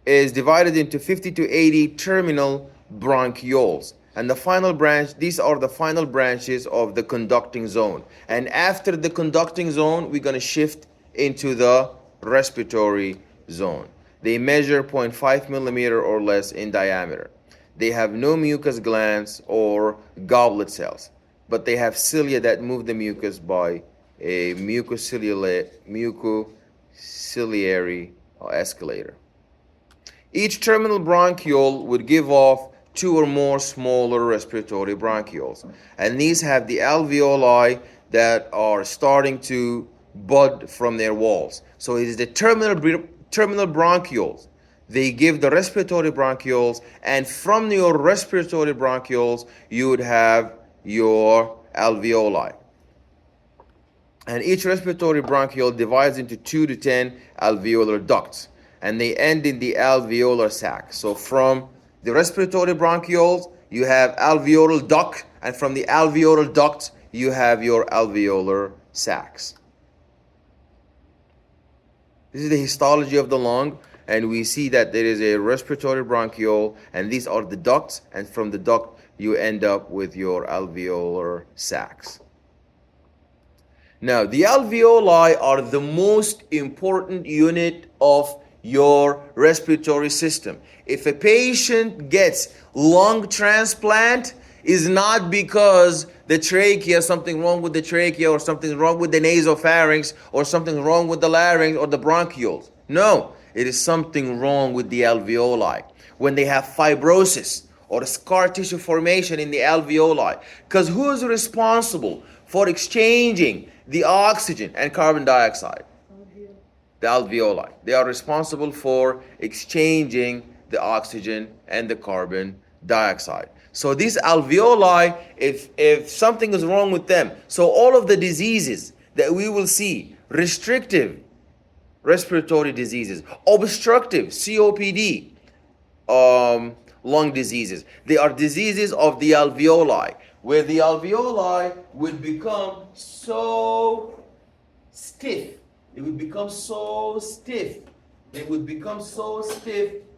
is divided into 50 to 80 terminal bronchioles. And the final branch, these are the final branches of the conducting zone. And after the conducting zone, we're going to shift into the respiratory zone. They measure 0.5 millimeter or less in diameter. They have no mucus glands or goblet cells, but they have cilia that move the mucus by a mucociliary escalator. Each terminal bronchiole would give off two or more smaller respiratory bronchioles, and these have the alveoli that are starting to bud from their walls. So it is the terminal bronchioles. They give the respiratory bronchioles, and from your respiratory bronchioles, you would have your alveoli. And each respiratory bronchiole divides into 2 to 10 alveolar ducts, and they end in the alveolar sac. So from the respiratory bronchioles, you have alveolar duct, and from the alveolar duct, you have your alveolar sacs. This is the histology of the lung, and we see that there is a respiratory bronchiole, and these are the ducts, and from the duct you end up with your alveolar sacs. Now, the alveoli are the most important unit of your respiratory system. If a patient gets lung transplant, is not because the trachea, something wrong with the trachea, or something wrong with the nasopharynx, or something wrong with the larynx or the bronchioles. No, it is something wrong with the alveoli. When they have fibrosis or scar tissue formation in the alveoli, because who is responsible for exchanging the oxygen and carbon dioxide? The alveoli. They are responsible for exchanging the oxygen and the carbon dioxide. So these alveoli, if something is wrong with them, so all of the diseases that we will see, restrictive respiratory diseases, obstructive COPD, lung diseases, they are diseases of the alveoli, where the alveoli would become so stiff. It would become so stiff.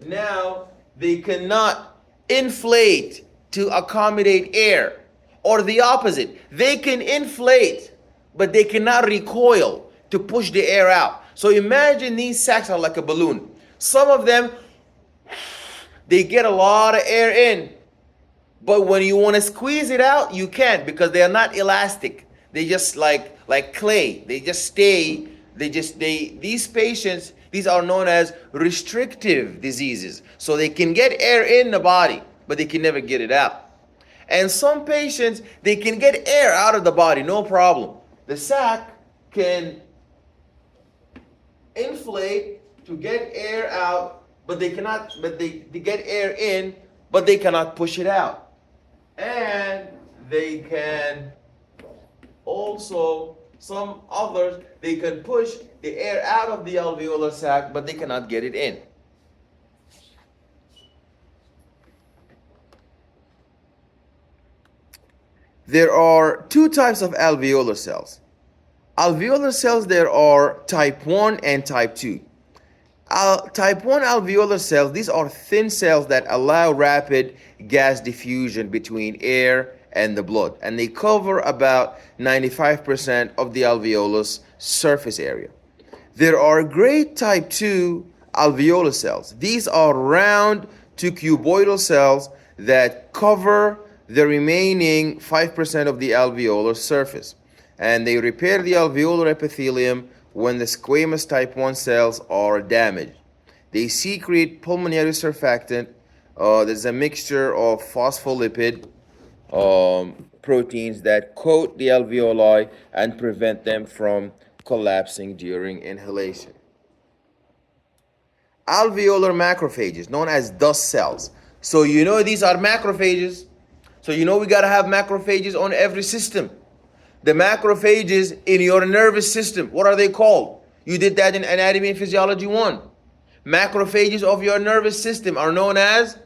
Now they cannot inflate to accommodate air, or the opposite. They can inflate, but they cannot recoil to push the air out. So imagine these sacs are like a balloon. Some of them, they get a lot of air in, but when you want to squeeze it out, you can't because they are not elastic. They just like clay. They just stay. These patients, these are known as restrictive diseases. So they can get air in the body, but they can never get it out. And some patients, they can get air out of the body, no problem. The sac can inflate to get air out, but they get air in, but they cannot push it out. And they can also, some others, they can push the air out of the alveolar sac, but they cannot get it in. There are two types of alveolar cells. Alveolar cells, there are type 1 and type 2. Type 1 alveolar cells, these are thin cells that allow rapid gas diffusion between air and the blood, and they cover about 95% of the alveolus surface area. There are great type 2 alveolar cells. These are round to cuboidal cells that cover the remaining 5% of the alveolar surface, and they repair the alveolar epithelium when the squamous type 1 cells are damaged. They secrete pulmonary surfactant. There's a mixture of phospholipid proteins that coat the alveoli and prevent them from collapsing during inhalation. Alveolar macrophages, known as dust cells. So you know these are macrophages. So you know we got to have macrophages on every system. The macrophages in your nervous system, what are they called? You did that in Anatomy and Physiology 1. Macrophages of your nervous system are known as?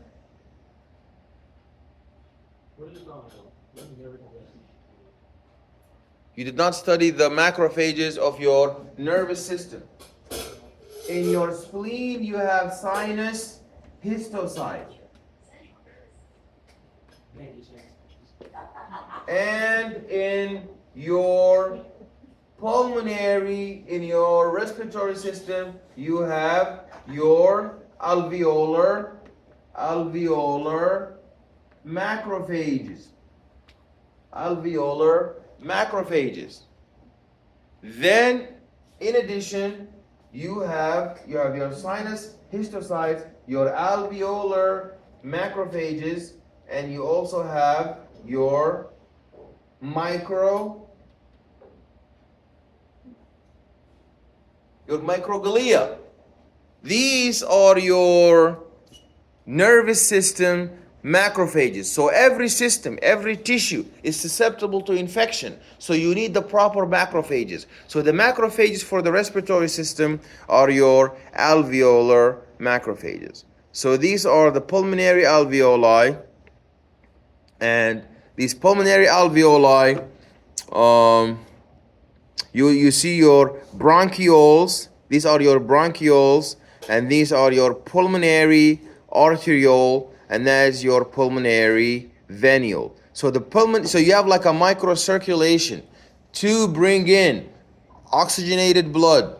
You did not study the macrophages of your nervous system. In your spleen, you have sinus histocytes. And in your pulmonary, in your respiratory system, you have your alveolar macrophages. Alveolar macrophages. Then, in addition, you have your sinus histocytes, your alveolar macrophages, and you also have your microglia. These are your nervous system macrophages. So every system, every tissue is susceptible to infection. So you need the proper macrophages. So the macrophages for the respiratory system are your alveolar macrophages. So these are the pulmonary alveoli, and these pulmonary alveoli, you see your bronchioles. These are your bronchioles, and these are your pulmonary arteriole, and that is your pulmonary venule. So so you have like a microcirculation to bring in oxygenated blood.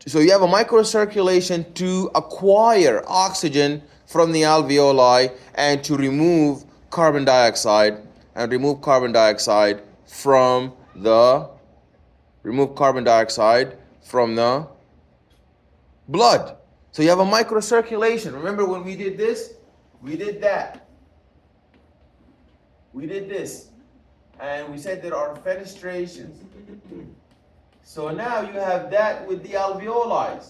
So you have a microcirculation to acquire oxygen from the alveoli and to remove carbon dioxide from the blood. So you have a microcirculation. Remember when we did this? We did that. We did this. And we said there are fenestrations. So now you have that with the alveoli.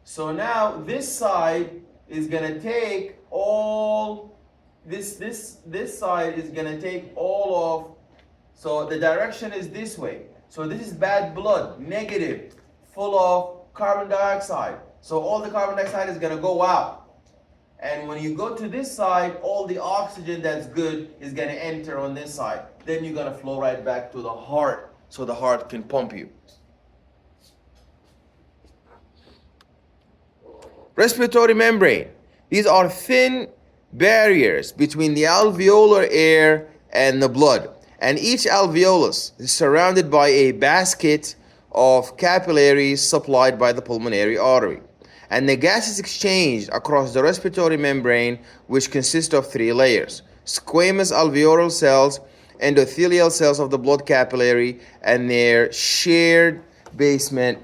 So now this side is going to take all, this side is going to take all of, so the direction is this way. So this is bad blood, negative, full of carbon dioxide. So all the carbon dioxide is going to go out. And when you go to this side, all the oxygen that's good is going to enter on this side. Then you're going to flow right back to the heart so the heart can pump you. Respiratory membrane. These are thin barriers between the alveolar air and the blood, and each alveolus is surrounded by a basket of capillaries supplied by the pulmonary artery. And the gas is exchanged across the respiratory membrane, which consists of three layers: squamous alveolar cells, endothelial cells of the blood capillary, and their shared basement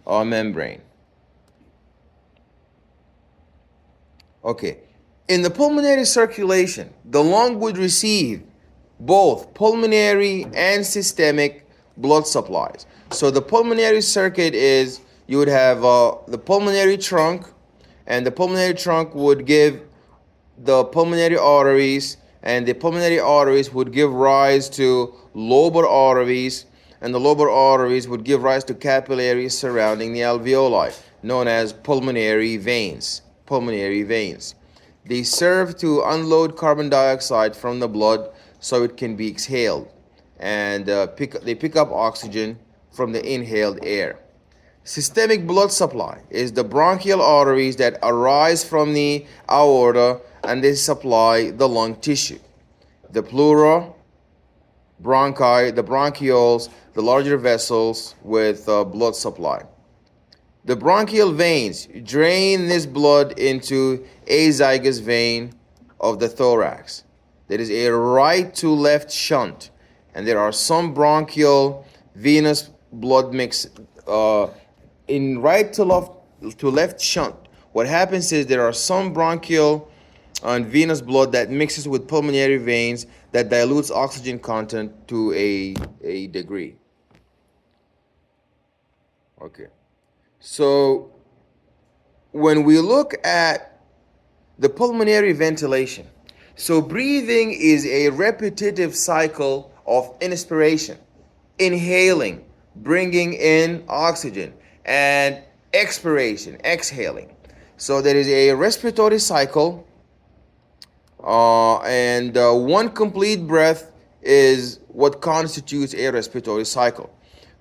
membrane. Okay, in the pulmonary circulation, the lung would receive both pulmonary and systemic blood supplies. So the pulmonary circuit is, you would have the pulmonary trunk, and the pulmonary trunk would give the pulmonary arteries, and the pulmonary arteries would give rise to lobar arteries, and the lobar arteries would give rise to capillaries surrounding the alveoli, known as pulmonary veins. Pulmonary veins. They serve to unload carbon dioxide from the blood so it can be exhaled, and they pick up oxygen from the inhaled air. Systemic blood supply is the bronchial arteries that arise from the aorta, and they supply the lung tissue. The pleura, bronchi, the bronchioles, the larger vessels with blood supply. The bronchial veins drain this blood into azygous vein of the thorax. There is a right to left shunt, and there are some bronchial venous blood mix in right to left shunt. What happens is there are some bronchial and venous blood that mixes with pulmonary veins that dilutes oxygen content to a degree. Okay. So when we look at the pulmonary ventilation, so breathing is a repetitive cycle of inspiration, inhaling, bringing in oxygen, and expiration, exhaling. So there is a respiratory cycle, and one complete breath is what constitutes a respiratory cycle,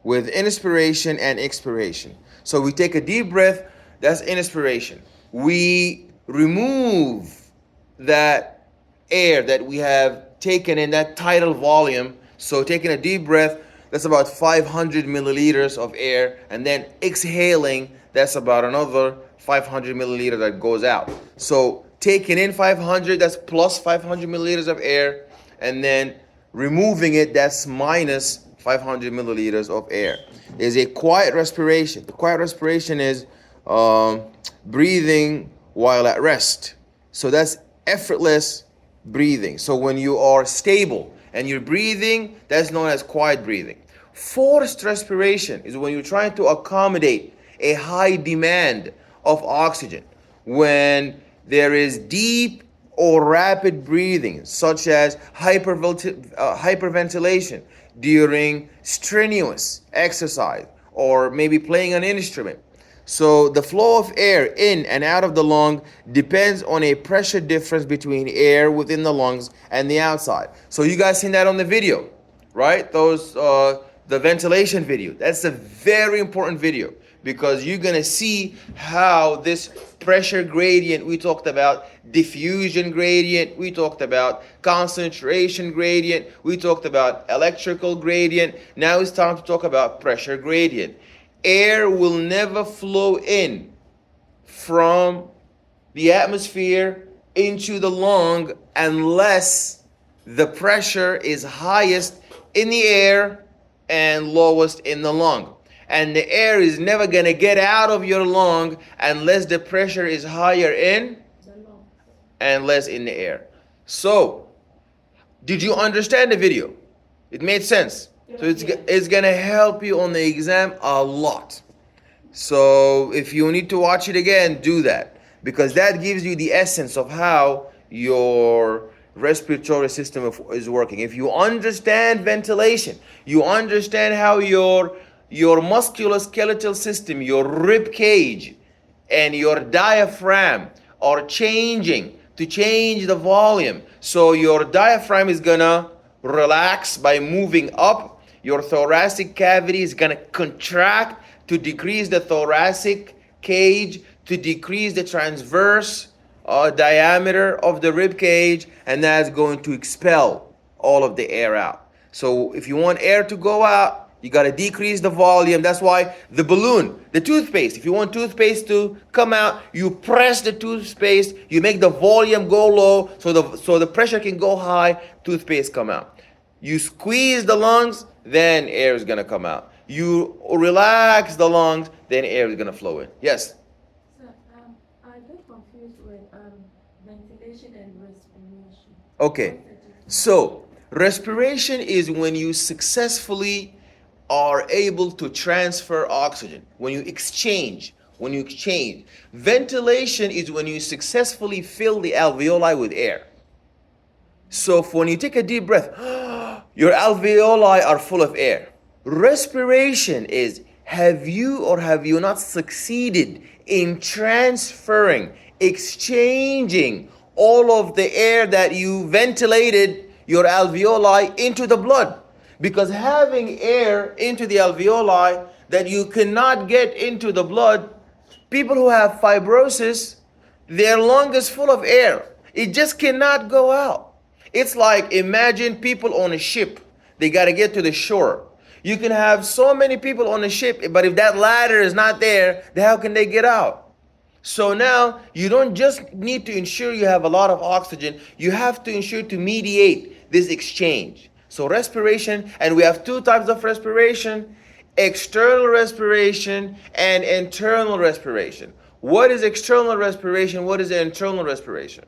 with inspiration and expiration. So we take a deep breath, that's inspiration. We remove that air that we have taken in, that tidal volume. So taking a deep breath, that's about 500 milliliters of air, and then exhaling, that's about another 500 milliliters that goes out. So taking in 500, that's plus 500 milliliters of air, and then removing it, that's minus 500 milliliters of air. There's a quiet respiration. The quiet respiration is breathing while at rest. So that's effortless breathing. So when you are stable and you're breathing, that's known as quiet breathing. Forced respiration is when you're trying to accommodate a high demand of oxygen, when there is deep or rapid breathing, such as hyperventilation during strenuous exercise or maybe playing an instrument. So the flow of air in and out of the lung depends on a pressure difference between air within the lungs and the outside. So you guys seen that on the video, right? Those the ventilation video. That's a very important video, because you're gonna see how this pressure gradient we talked about, diffusion gradient, we talked about concentration gradient, we talked about electrical gradient. Now it's time to talk about pressure gradient. Air will never flow in from the atmosphere into the lung unless the pressure is highest in the air and lowest in the lung. And the air is never going to get out of your lung unless the pressure is higher in and less in the air. So, did you understand the video? It made sense. So it's going to help you on the exam a lot. So if you need to watch it again, do that, because that gives you the essence of how your respiratory system is working. If you understand ventilation, you understand how your musculoskeletal system, your rib cage and your diaphragm are changing to change the volume. So your diaphragm is gonna relax by moving up. Your thoracic cavity is gonna contract to decrease the thoracic cage, to decrease the transverse diameter of the rib cage, and that's going to expel all of the air out. So if you want air to go out, you got to decrease the volume. That's why the balloon, the toothpaste, if you want toothpaste to come out, you press the toothpaste, you make the volume go low so the pressure can go high, toothpaste come out. You squeeze the lungs, then air is going to come out. You relax the lungs, then air is going to flow in. Yes? So, I get confused with ventilation and respiration. Okay. So, respiration is when you successfully are able to transfer oxygen, when you exchange. Ventilation is when you successfully fill the alveoli with air. So when you take a deep breath, your alveoli are full of air. Respiration is, have you or have you not succeeded in transferring, exchanging all of the air that you ventilated your alveoli into the blood? Because having air into the alveoli that you cannot get into the blood, people who have fibrosis, their lung is full of air. It just cannot go out. It's like, imagine people on a ship. They got to get to the shore. You can have so many people on a ship, but if that ladder is not there, then how can they get out? So now you don't just need to ensure you have a lot of oxygen, you have to ensure to mediate this exchange. So respiration, and we have two types of respiration: external respiration and internal respiration. What is external respiration? What is internal respiration?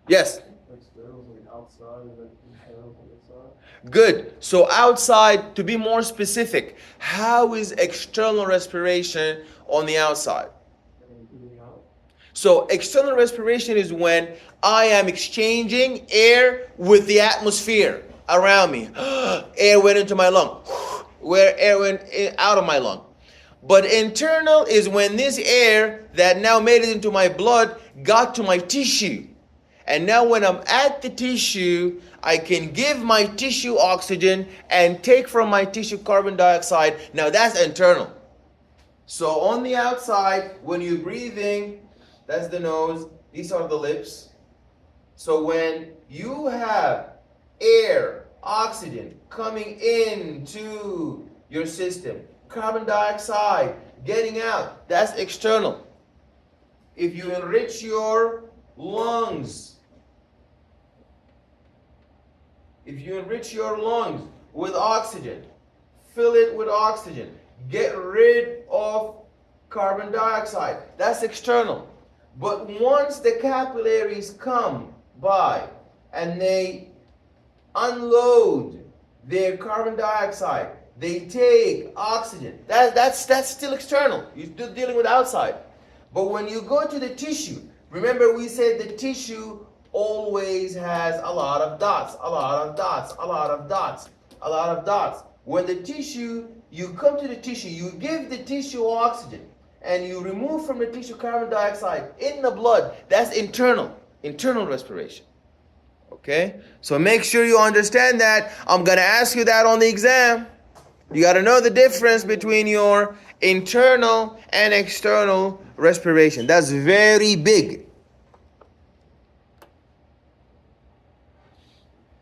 Yes? External from the outside and then internal from the inside. Good. So outside, to be more specific, how is external respiration on the outside? And breathing out. So external respiration is when I am exchanging air with the atmosphere around me. Air went into my lung, where air went out of my lung. But internal is when this air that now made it into my blood got to my tissue. And now when I'm at the tissue, I can give my tissue oxygen and take from my tissue carbon dioxide. Now that's internal. So on the outside, when you're breathing, that's the nose, these are the lips. So when you have air, oxygen coming into your system, carbon dioxide getting out, that's external. If you enrich your lungs, with oxygen, fill it with oxygen, get rid of carbon dioxide, that's external. But once the capillaries come by and they unload their carbon dioxide, they take oxygen, that's still external. You're still dealing with outside. But when you go to the tissue, remember we said the tissue always has a lot of dots. When the tissue, you come to the tissue, you give the tissue oxygen, and you remove from the tissue carbon dioxide in the blood, that's internal respiration. Okay? So make sure you understand that. I'm going to ask you that on the exam. You got to know the difference between your internal and external respiration. That's very big.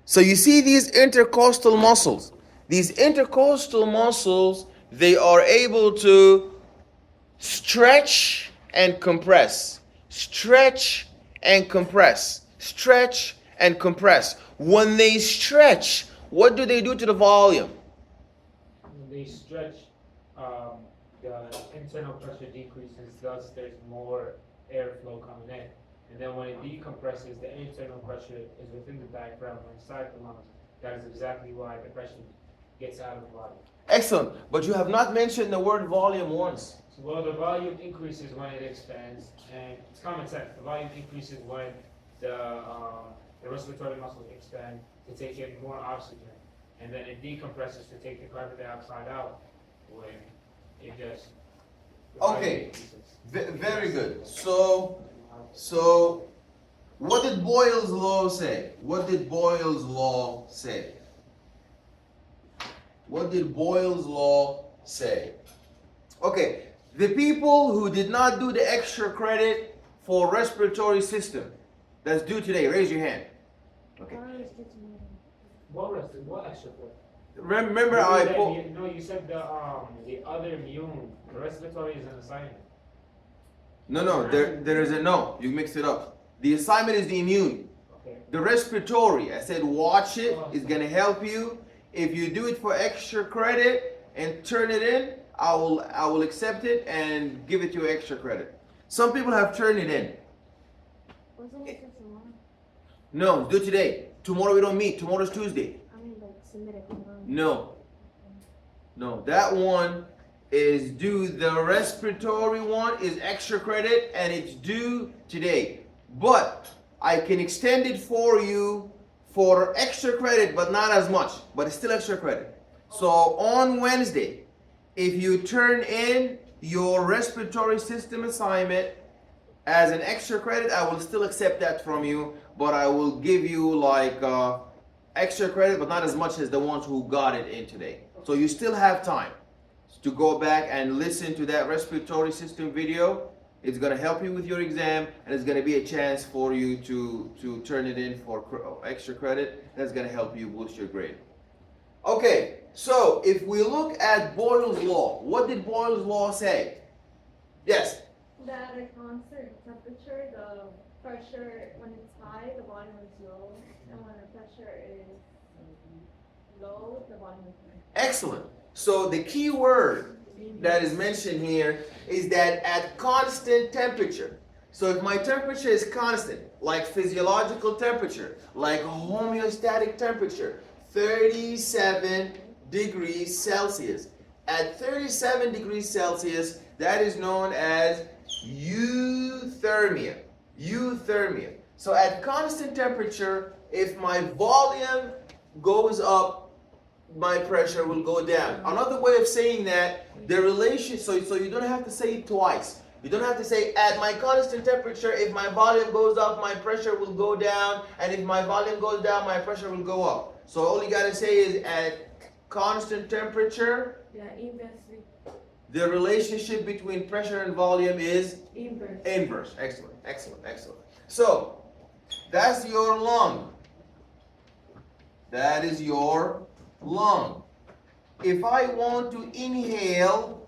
So you see these intercostal muscles. These intercostal muscles, they are able to stretch and compress. Stretch and compress. Stretch and compress. When they stretch, what do they do to the volume? When they stretch, the internal pressure decreases, thus there's more airflow coming in. And then when it decompresses, the internal pressure is within the diaphragm or inside the lungs. That is exactly why the pressure gets out of the body. Excellent. But you have not mentioned the word volume once. So, well, the volume increases when it expands, and it's common sense. The volume increases when the respiratory muscles expand to take in more oxygen, and then it decompresses to take the carbon dioxide out when it just. Okay. Very good. So, what did Boyle's law say? What did Boyle's law say? Okay, The people who did not do the extra credit for respiratory system, that's due today, raise your hand. Okay. What extra for? Remember No, you said the other immune, the respiratory is an assignment. No, there is a no. You mixed it up. The assignment is the immune. Okay. The respiratory, I said watch it, is gonna help you. If you do it for extra credit and turn it in, I will accept it and give it you extra credit. Some people have turned it in. Wasn't it just tomorrow? No, do today. Tomorrow we don't meet. Tomorrow's Tuesday. I mean, like, submit it tomorrow. No, that one is due. The respiratory one is extra credit and it's due today. But I can extend it for you for extra credit, but not as much. But it's still extra credit. So on Wednesday, if you turn in your respiratory system assignment as an extra credit, I will still accept that from you, but I will give you like extra credit, but not as much as the ones who got it in today. So you still have time to go back and listen to that respiratory system video. It's going to help you with your exam, and it's going to be a chance for you to turn it in for extra credit. That's going to help you boost your grade. Okay, so if we look at Boyle's law, what did Boyle's law say? Yes. That at constant temperature, the pressure, when it's high, the volume is low, and when the pressure is low, the volume is high. Excellent. So the key word that is mentioned here is that at constant temperature. So if my temperature is constant, like physiological temperature, like homeostatic temperature, 37 degrees Celsius. At 37 degrees Celsius, that is known as euthermia. Euthermia. So at constant temperature, if my volume goes up, my pressure will go down. Another way of saying that, the relation, so you don't have to say it twice. You don't have to say, at my constant temperature, if my volume goes up, my pressure will go down, and if my volume goes down, my pressure will go up. So all you gotta say is, at constant temperature, Yeah, inversely. the relationship between pressure and volume is Inverse. inverse. Excellent, excellent, excellent. So, that's your lung. That is your lung. If I want to inhale,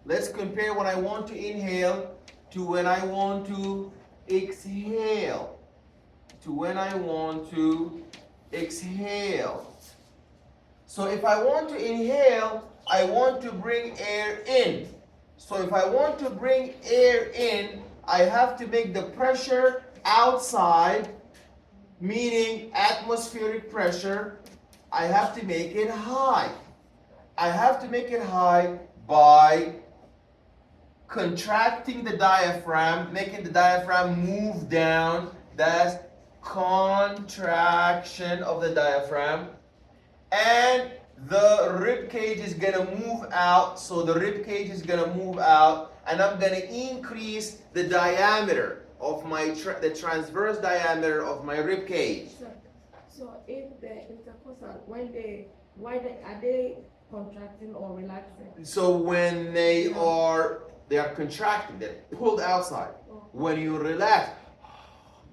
let's compare when I want to inhale to when I want to exhale. To when I want to exhale. So if I want to inhale, I want to bring air in. So if I want to bring air in, I have to make the pressure outside, meaning atmospheric pressure, I have to make it high. I have to make it high by contracting the diaphragm, making the diaphragm move down. That's contraction of the diaphragm. And the rib cage is gonna move out, so the rib cage is gonna move out, and I'm gonna increase the diameter of my the transverse diameter of my rib cage. So if the intercostal, why are they contracting or relaxing? So when they are contracting, they're pulled outside. When you relax,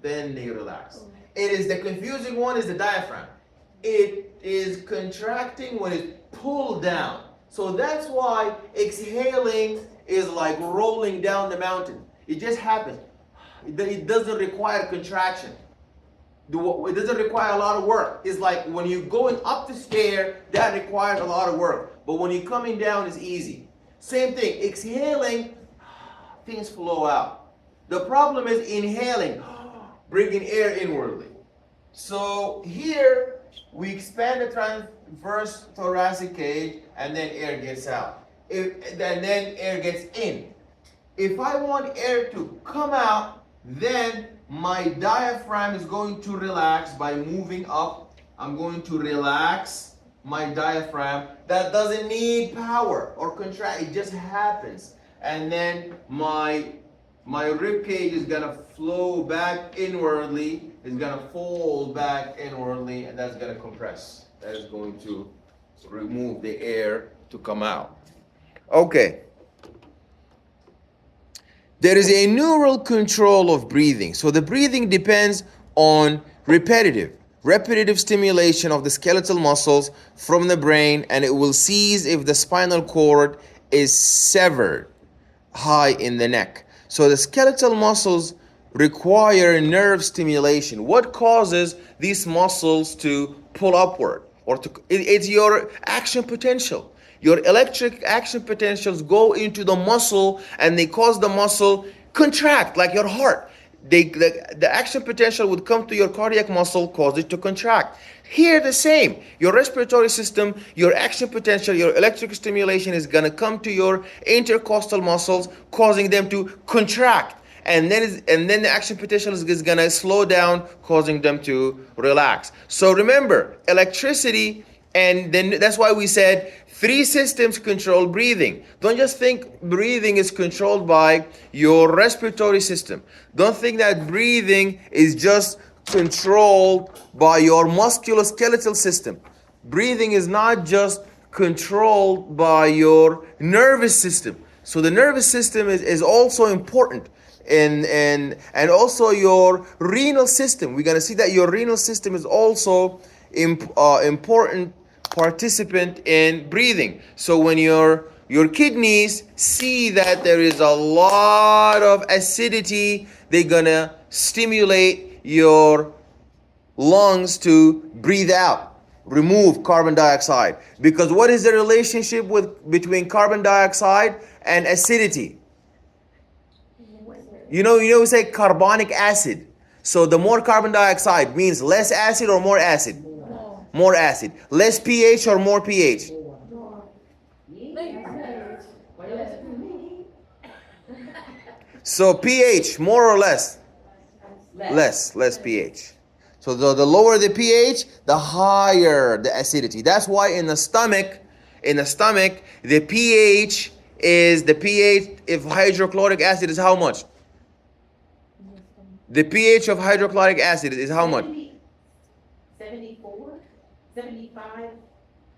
then they relax. It is the confusing one is the diaphragm. It is contracting when it's pulled down. So that's why exhaling is like rolling down the mountain. It just happens. It doesn't require contraction. It doesn't require a lot of work. It's like when you're going up the stair, that requires a lot of work. But when you're coming down, it's easy. Same thing, exhaling, things flow out. The problem is inhaling, bringing air inwardly. So here, we expand the transverse thoracic cage, and then air gets out. And then air gets in. If I want air to come out, then my diaphragm is going to relax by moving up. I'm going to relax my diaphragm. That doesn't need power or contract. It just happens. And then my rib cage is going to flow back inwardly. It's going to fold back inwardly, and that's going to compress. That is going to remove the air to come out. Okay. There is a neural control of breathing. So the breathing depends on repetitive stimulation of the skeletal muscles from the brain, and it will cease if the spinal cord is severed high in the neck. So the skeletal muscles require nerve stimulation. What causes these muscles to pull upward or it's your action potential. Your electric action potentials go into the muscle and they cause the muscle contract like your heart. The action potential would come to your cardiac muscle, cause it to contract. Here the same. Your respiratory system, your action potential, your electric stimulation is going to come to your intercostal muscles, causing them to contract. And then the action potential is going to slow down, causing them to relax. So remember, electricity, and then that's why we said 3 systems control breathing. Don't just think breathing is controlled by your respiratory system. Don't think that breathing is just controlled by your musculoskeletal system. Breathing is not just controlled by your nervous system. So the nervous system is also important. And also your renal system. We're going to see that your renal system is also important participant in breathing. So when your kidneys see that there is a lot of acidity, they're gonna stimulate your lungs to breathe out, remove carbon dioxide. Because what is the relationship between carbon dioxide and acidity? We say carbonic acid. So the more carbon dioxide means less acid or more acid? More acid. Less pH or more pH? So pH, more or less? Less pH. So the lower the pH, the higher the acidity. That's why in the stomach, the pH if hydrochloric acid is how much? The pH of hydrochloric acid is how much? 74, 75,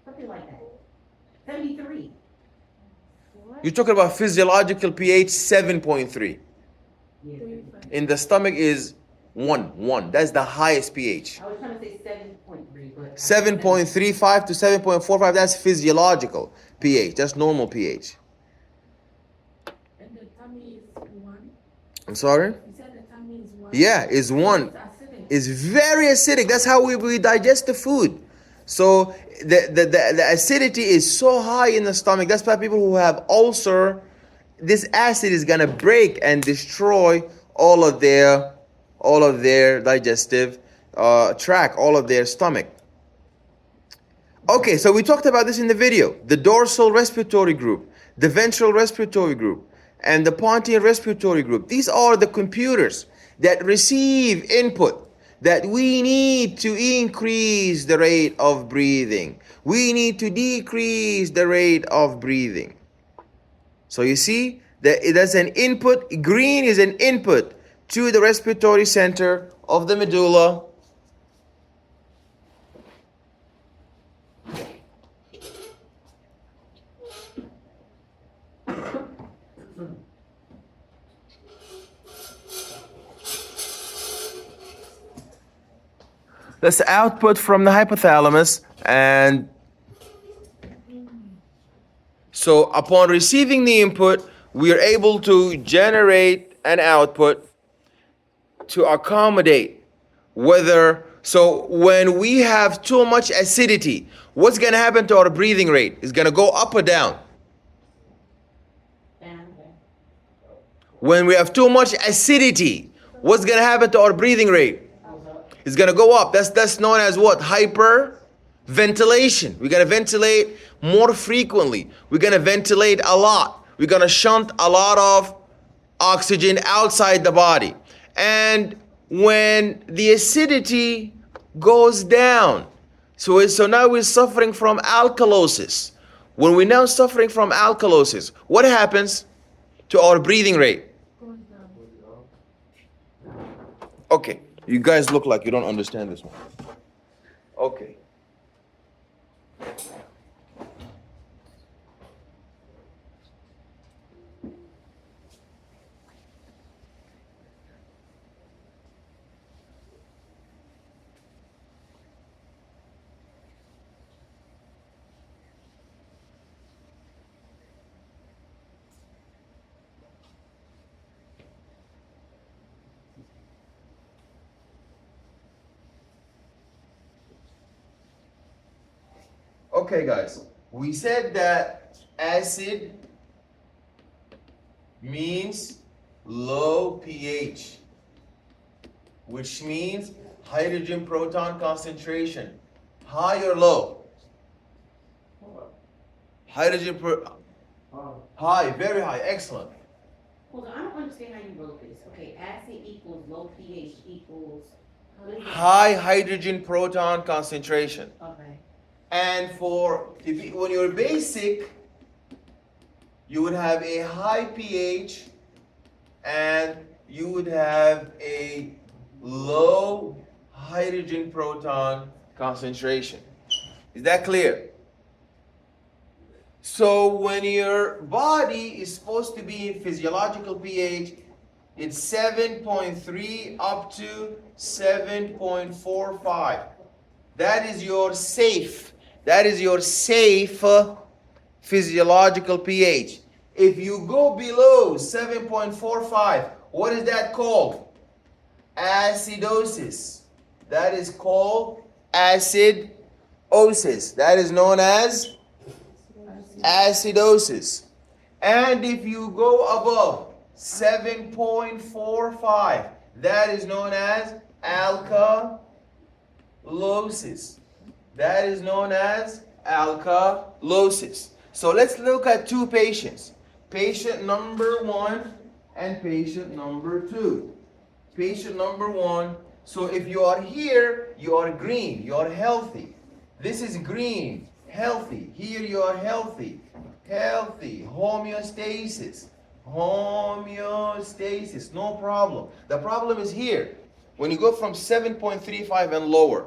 something like that. 73. You're talking about physiological pH 7.3. Yeah. In the stomach is 1. That's the highest pH. I was trying to say 7.3, but 7.35 to 7.45, that's physiological pH. That's normal pH. And the tummy is 1. I'm sorry? You said the tummy is 1. Yeah, it's 1. It's acidic. It's very acidic. That's how we digest the food. So the acidity is so high in the stomach. That's why people who have ulcer, this acid is gonna break and destroy all of their digestive tract, all of their stomach. Okay, so we talked about this in the video. The dorsal respiratory group, the ventral respiratory group, and the pontine respiratory group. These are the computers that receive input that we need to increase the rate of breathing. We need to decrease the rate of breathing. So you see that that's an input. Green is an input to the respiratory center of the medulla. That's the output from the hypothalamus, and so upon receiving the input, we are able to generate an output to accommodate so when we have too much acidity, what's going to happen to our breathing rate? It's going to go up or down? When we have too much acidity, what's going to happen to our breathing rate? It's going to go up. That's known as what? Hyperventilation. We're going to ventilate more frequently. We're going to ventilate a lot. We're going to shunt a lot of oxygen outside the body. And when the acidity goes down, so now we're suffering from alkalosis. When we're now suffering from alkalosis, what happens to our breathing rate? Okay. You guys look like you don't understand this one. Okay. Okay, guys. We said that acid means low pH, which means hydrogen proton concentration. High or low? Hydrogen high, very high, excellent. Hold on, I don't understand how you wrote this. Okay, acid equals low pH equals. what is it? High hydrogen proton concentration. Okay. And when you're basic, you would have a high pH and you would have a low hydrogen proton concentration. Is that clear? So when your body is supposed to be in physiological pH, it's 7.3 up to 7.45. That is your safe. That is your safe physiological pH. If you go below 7.45, what is that called? Acidosis. That is called acidosis. That is known as acidosis. And if you go above 7.45, that is known as alkalosis. That is known as alkalosis. So let's look at two patients. Patient number 1 and patient number 2. Patient number 1. So if you are here, you are green, you are healthy. This is green, healthy. Here you are healthy, healthy, homeostasis, homeostasis, no problem. The problem is here, when you go from 7.35 and lower.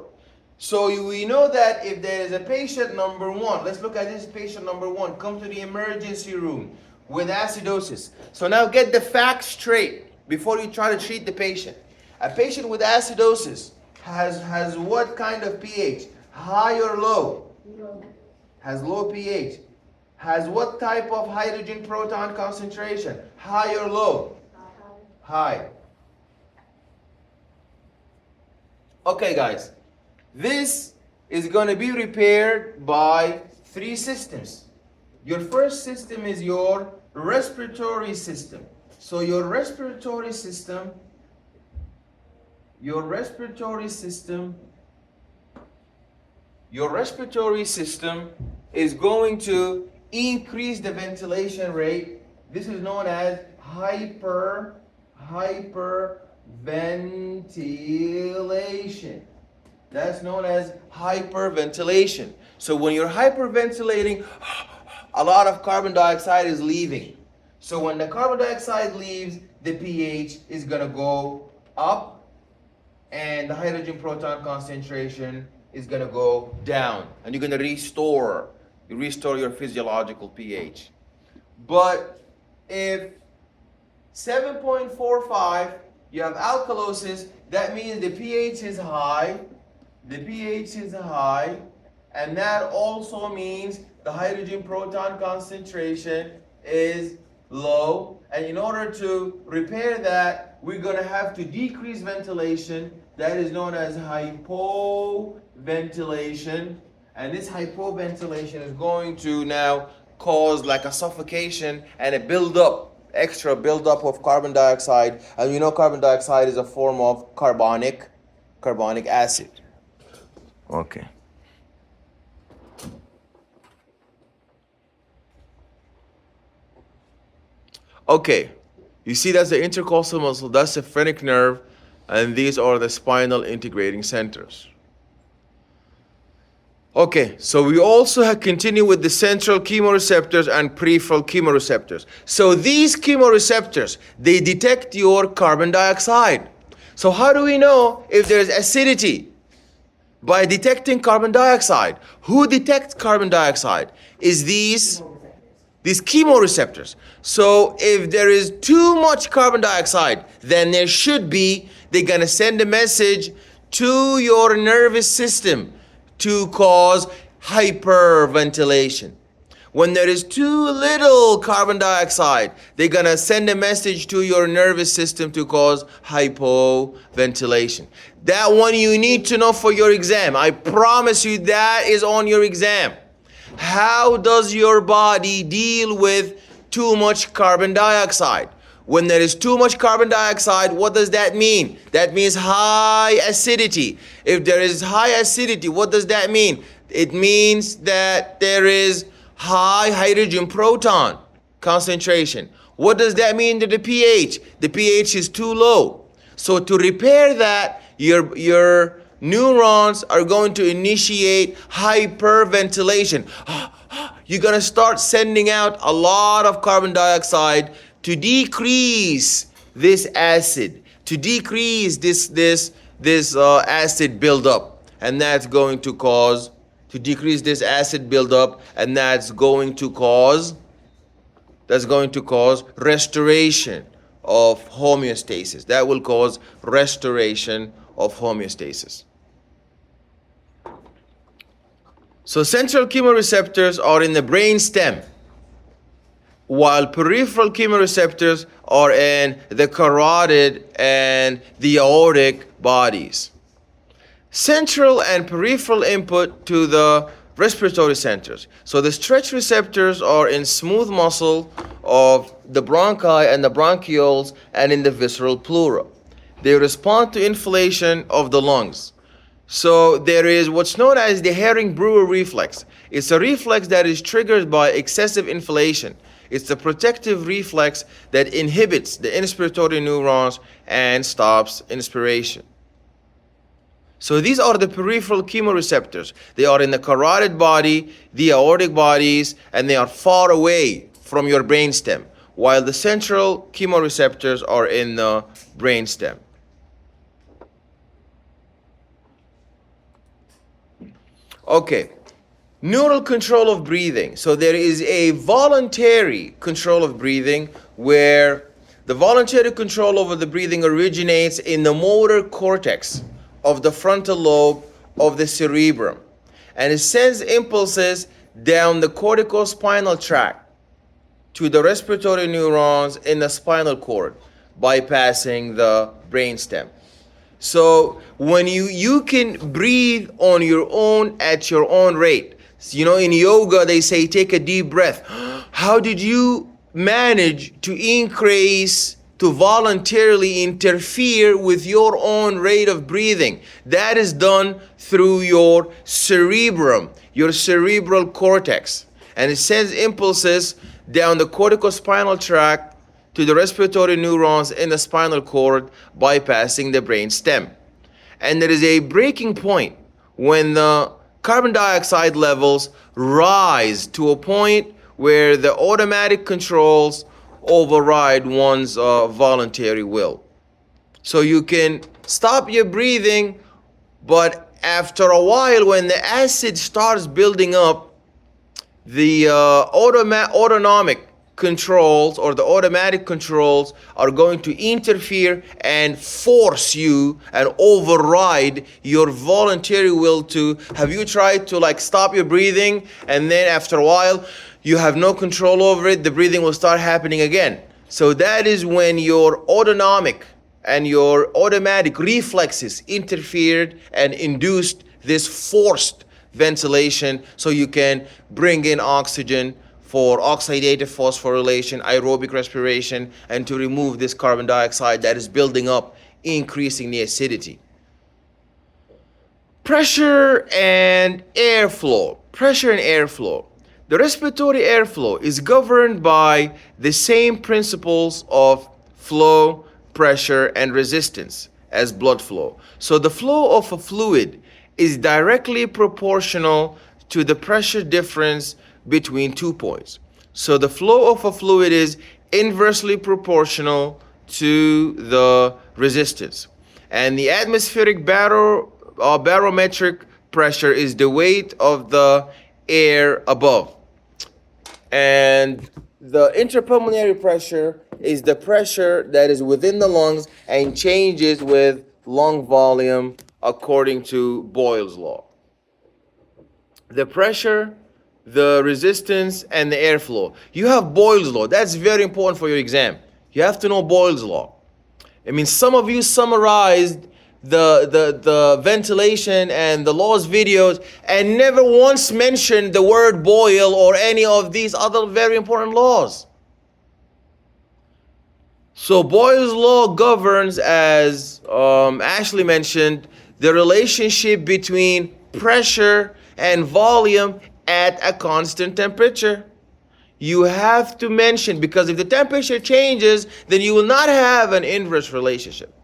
So we know that if there is a patient number 1, let's look at this patient number 1, come to the emergency room with acidosis. So now get the facts straight before you try to treat the patient. A patient with acidosis has what kind of pH? High or low? Low. Has low pH. Has what type of hydrogen proton concentration? High or low? High. Okay, guys. This is going to be repaired by 3 systems. Your first system is your respiratory system. So your respiratory system is going to increase the ventilation rate. This is known as hyperventilation. That's known as hyperventilation. So when you're hyperventilating, a lot of carbon dioxide is leaving. So when the carbon dioxide leaves, the pH is going to go up and the hydrogen proton concentration is going to go down. And you're going to restore your physiological pH. But if 7.45, you have alkalosis, that means the pH is high. The pH is high, and that also means the hydrogen proton concentration is low. And in order to repair that, we're going to have to decrease ventilation. That is known as hypoventilation. And this hypoventilation is going to now cause like a suffocation and a extra buildup of carbon dioxide. And you know carbon dioxide is a form of carbonic acid. Okay. Okay. You see that's the intercostal muscle, that's the phrenic nerve, and these are the spinal integrating centers. Okay, so we also continue with the central chemoreceptors and peripheral chemoreceptors. So these chemoreceptors, they detect your carbon dioxide. So how do we know if there's acidity? By detecting carbon dioxide. Who detects carbon dioxide? Is these chemoreceptors. So if there is too much carbon dioxide, then they're gonna send a message to your nervous system to cause hyperventilation. When there is too little carbon dioxide, they're gonna send a message to your nervous system to cause hypoventilation. That one you need to know for your exam. I promise you that is on your exam. How does your body deal with too much carbon dioxide? When there is too much carbon dioxide, what does that mean? That means high acidity. If there is high acidity, what does that mean? It means that there is high hydrogen proton concentration. What does that mean to the pH? The pH is too low. So to repair that, your neurons are going to initiate hyperventilation. You're going to start sending out a lot of carbon dioxide to decrease this acid, to decrease this acid buildup, and that's going to cause to decrease this acid buildup, and that's going to cause restoration of homeostasis. That will cause restoration of homeostasis. So central chemoreceptors are in the brain stem, while peripheral chemoreceptors are in the carotid and the aortic bodies. Central and peripheral input to the respiratory centers. So the stretch receptors are in smooth muscle of the bronchi and the bronchioles and in the visceral pleura. They respond to inflation of the lungs. So there is what's known as the Herring-Brewer reflex. It's a reflex that is triggered by excessive inflation. It's the protective reflex that inhibits the inspiratory neurons and stops inspiration. So these are the peripheral chemoreceptors. They are in the carotid body, the aortic bodies, and they are far away from your brainstem, while the central chemoreceptors are in the brainstem. Okay, neural control of breathing. So there is a voluntary control of breathing where the voluntary control over the breathing originates in the motor cortex of the frontal lobe of the cerebrum, and it sends impulses down the corticospinal tract to the respiratory neurons in the spinal cord, bypassing the brainstem. So when you can breathe on your own at your own rate. You know, in yoga they say take a deep breath. How did you manage to increase, to voluntarily interfere with your own rate of breathing? That is done through your cerebrum, your cerebral cortex, and it sends impulses down the corticospinal tract to the respiratory neurons in the spinal cord, bypassing the brain stem. And there is a breaking point when the carbon dioxide levels rise to a point where the automatic controls override one's voluntary will. So you can stop your breathing, but after a while, when the acid starts building up, the autonomic controls or the automatic controls are going to interfere and force you and override your voluntary will to. Have you tried to stop your breathing, and then after a while you have no control over it, the breathing will start happening again? So that is when your autonomic and your automatic reflexes interfered and induced this forced ventilation, so you can bring in oxygen for oxidative phosphorylation, aerobic respiration, and to remove this carbon dioxide that is building up, increasing the acidity. Pressure and airflow. Pressure and airflow. The respiratory airflow is governed by the same principles of flow, pressure, and resistance as blood flow. So the flow of a fluid is directly proportional to the pressure difference between 2 points. So the flow of a fluid is inversely proportional to the resistance. And the atmospheric barometric pressure is the weight of the air above. And the intrapulmonary pressure is the pressure that is within the lungs and changes with lung volume according to Boyle's law. The pressure, the resistance, and the airflow. You have Boyle's law. That's very important for your exam. You have to know Boyle's law. I mean, some of you summarized the ventilation and the laws videos and never once mentioned the word boil or any of these other very important laws. So Boyle's law governs, as Ashley mentioned, the relationship between pressure and volume at a constant temperature. You have to mention, because if the temperature changes, then you will not have an inverse relationship.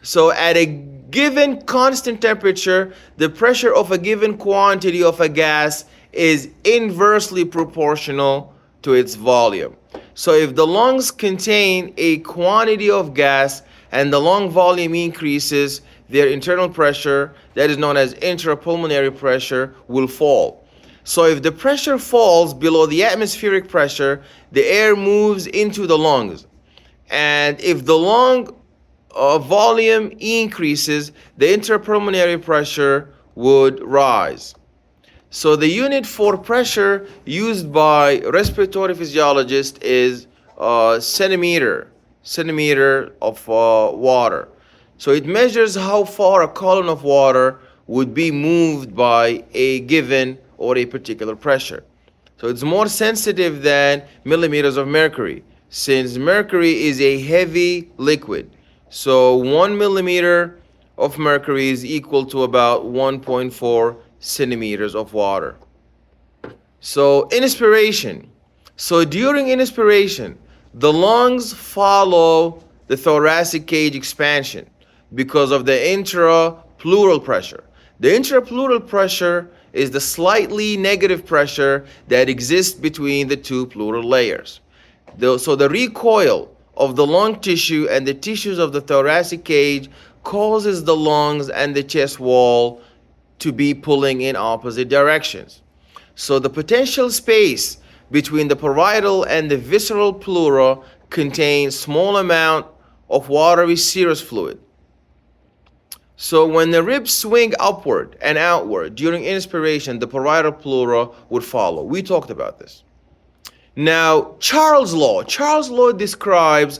So at a given constant temperature, the pressure of a given quantity of a gas is inversely proportional to its volume. So if the lungs contain a quantity of gas and the lung volume increases, their internal pressure, that is known as intrapulmonary pressure, will fall. So if the pressure falls below the atmospheric pressure, the air moves into the lungs. And if the lung volume increases, the intrapulmonary pressure would rise. So the unit for pressure used by respiratory physiologists is centimeter of water. So it measures how far a column of water would be moved by a given or a particular pressure. So it's more sensitive than millimeters of mercury, since mercury is a heavy liquid. So 1 millimeter of mercury is equal to about 1.4 centimeters of water. So inspiration. So during inspiration, the lungs follow the thoracic cage expansion because of the intrapleural pressure. The intrapleural pressure is the slightly negative pressure that exists between the two pleural layers. So the recoil of the lung tissue and the tissues of the thoracic cage causes the lungs and the chest wall to be pulling in opposite directions. So the potential space between the parietal and the visceral pleura contains small amount of watery serous fluid. So when the ribs swing upward and outward during inspiration, the parietal pleura would follow. We talked about this. Now, Charles' law describes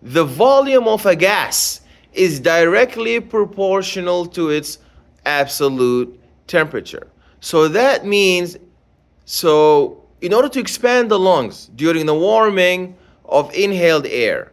the volume of a gas is directly proportional to its absolute temperature. So that means, in order to expand the lungs during the warming of inhaled air,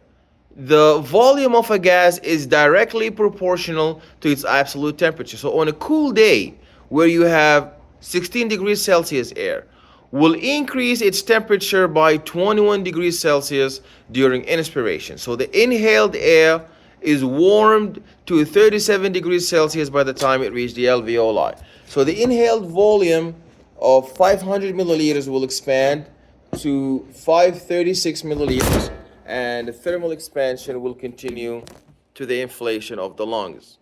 the volume of a gas is directly proportional to its absolute temperature. So on a cool day where you have 16 degrees Celsius air, will increase its temperature by 21 degrees Celsius during inspiration. So the inhaled air is warmed to 37 degrees Celsius by the time it reaches the alveoli. So the inhaled volume of 500 milliliters will expand to 536 milliliters, and the thermal expansion will continue to the inflation of the lungs.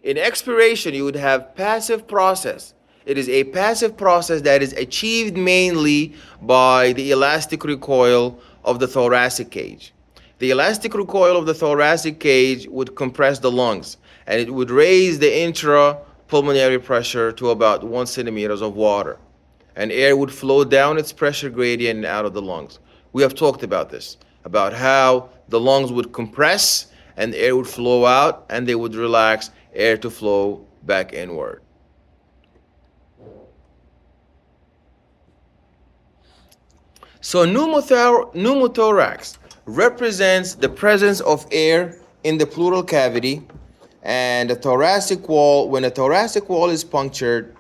In expiration, you would have passive process. It is a passive process that is achieved mainly by the elastic recoil of the thoracic cage. The elastic recoil of the thoracic cage would compress the lungs, and it would raise the intrapulmonary pressure to about 1 centimeters of water. And air would flow down its pressure gradient and out of the lungs. We have talked about this, about how the lungs would compress and the air would flow out, and they would relax, air to flow back inward. So pneumothorax represents the presence of air in the pleural cavity, and the thoracic wall, when the thoracic wall is punctured,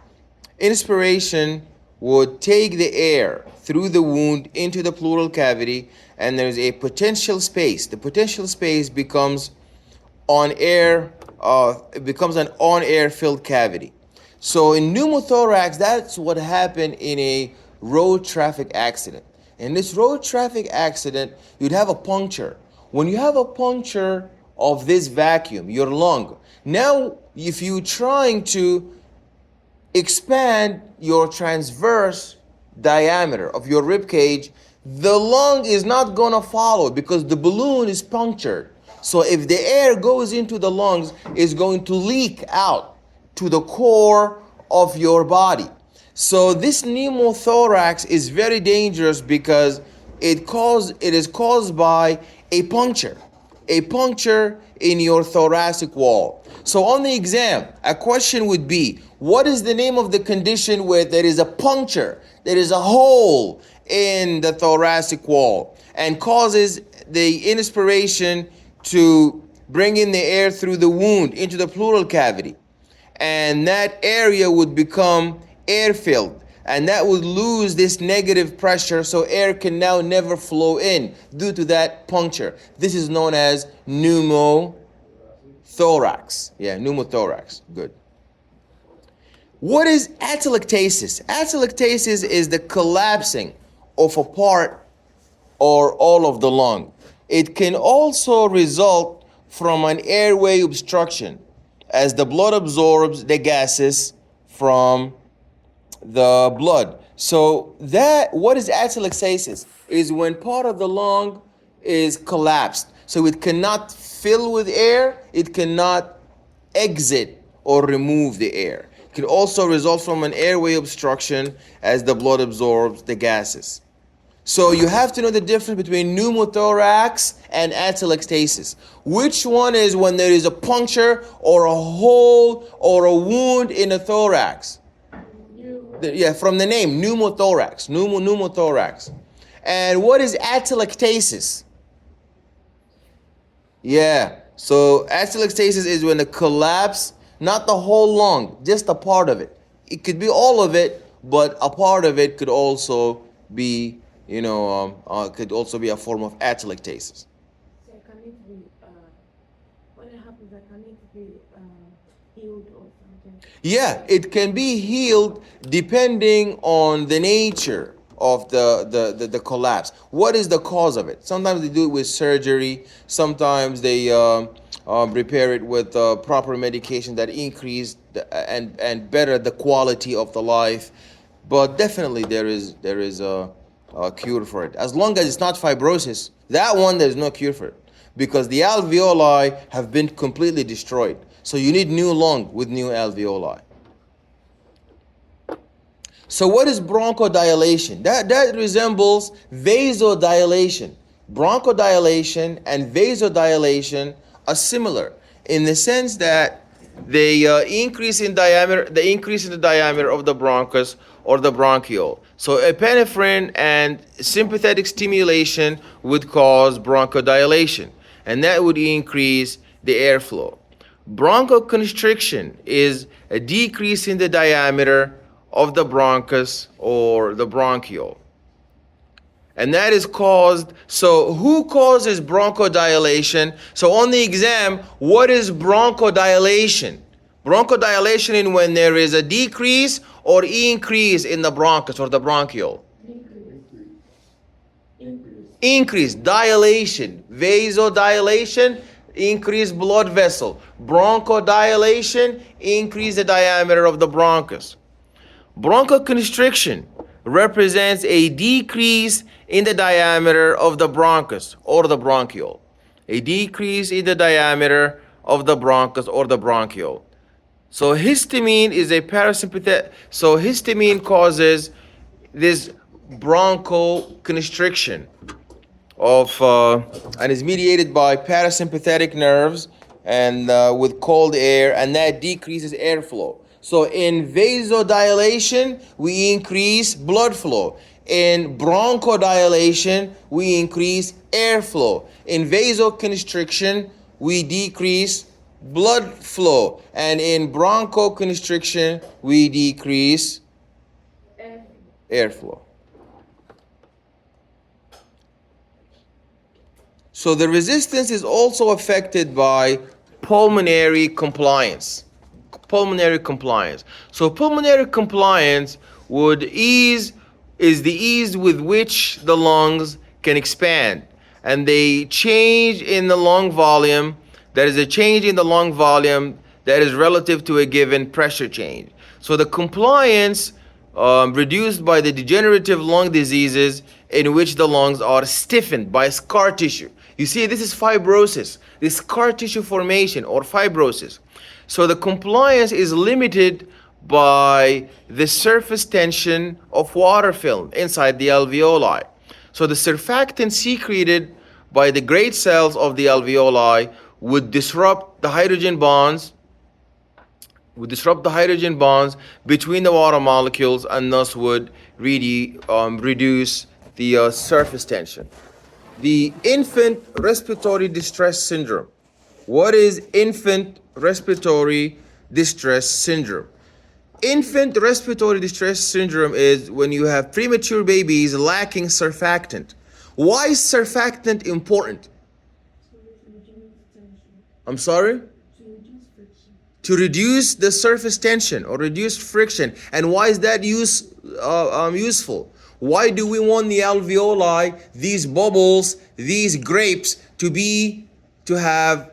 inspiration would take the air through the wound into the pleural cavity, and there's a potential space. The potential space becomes an on-air filled cavity. So in pneumothorax, that's what happened in a road traffic accident. In this road traffic accident, you'd have a puncture. When you have a puncture of this vacuum, your lung, now if you're trying to expand your transverse diameter of your rib cage, the lung is not going to follow because the balloon is punctured. So if the air goes into the lungs, it's going to leak out to the core of your body. So this pneumothorax is very dangerous because it is caused by a puncture. a puncture in your thoracic wall. So on the exam, a question would be, what is the name of the condition where there is a puncture, there is a hole in the thoracic wall and causes the inspiration to bring in the air through the wound into the pleural cavity? And that area would become air filled, and that would lose this negative pressure, so air can now never flow in due to that puncture. This is known as pneumothorax. Yeah, pneumothorax. Good. What is atelectasis? Atelectasis is the collapsing of a part or all of the lung. It can also result from an airway obstruction, as the blood absorbs the gases from the blood. So what is atelectasis? Is when part of the lung is collapsed. So it cannot fill with air, it cannot exit or remove the air. It can also result from an airway obstruction as the blood absorbs the gases. So you have to know the difference between pneumothorax and atelectasis. Which one is when there is a puncture or a hole or a wound in the thorax? Yeah, from the name, pneumothorax, pneumothorax. And what is atelectasis? Yeah, so atelectasis is when the collapse, not the whole lung, just a part of it. It could be all of it, but a part of it could also be, could also be a form of atelectasis. So it can need to be, when it happens, it can need to be healed or something. Yeah, it can be healed depending on the nature of the collapse. What is the cause of it? Sometimes they do it with surgery. Sometimes they repair it with proper medication that increase and better the quality of the life. But definitely there is a cure for it. As long as it's not fibrosis, that one there's no cure for it, because the alveoli have been completely destroyed. So you need new lung with new alveoli. So what is bronchodilation? That resembles vasodilation. Bronchodilation and vasodilation are similar in the sense that they increase in diameter, the increase in the diameter of the bronchus or the bronchiole. So epinephrine and sympathetic stimulation would cause bronchodilation, and that would increase the airflow. Bronchoconstriction is a decrease in the diameter of the bronchus or the bronchiole. And that is caused, so who causes bronchodilation? So on the exam, what is bronchodilation? Bronchodilation is when there is a decrease or increase in the bronchus or the bronchiole. Increase, dilation, vasodilation, increase blood vessel. Bronchodilation, increase the diameter of the bronchus. Bronchoconstriction represents a decrease in the diameter of the bronchus or the bronchiole. A decrease in the diameter of the bronchus or the bronchiole. So histamine is a parasympathetic. So histamine causes this bronchoconstriction and is mediated by parasympathetic nerves and with cold air, and that decreases airflow. So in vasodilation, we increase blood flow. In bronchodilation, we increase airflow. In vasoconstriction, we decrease blood flow. And in bronchoconstriction, we decrease airflow. So the resistance is also affected by pulmonary compliance. Pulmonary compliance. So pulmonary compliance is the ease with which the lungs can expand, and they change in the lung volume. That is a change in the lung volume that is relative to a given pressure change. So the compliance reduced by the degenerative lung diseases in which the lungs are stiffened by scar tissue. You see, this is fibrosis, this scar tissue formation or fibrosis. So the compliance is limited by the surface tension of water film inside the alveoli. So the surfactant secreted by the great cells of the alveoli would disrupt the hydrogen bonds between the water molecules, and thus would really reduce the surface tension. The infant respiratory distress syndrome. What is infant respiratory distress syndrome? Infant respiratory distress syndrome is when you have premature babies lacking surfactant. Why is surfactant important? I'm sorry? To reduce the surface tension or reduce friction. And why is that useful? Why do we want the alveoli, these bubbles, these grapes, to have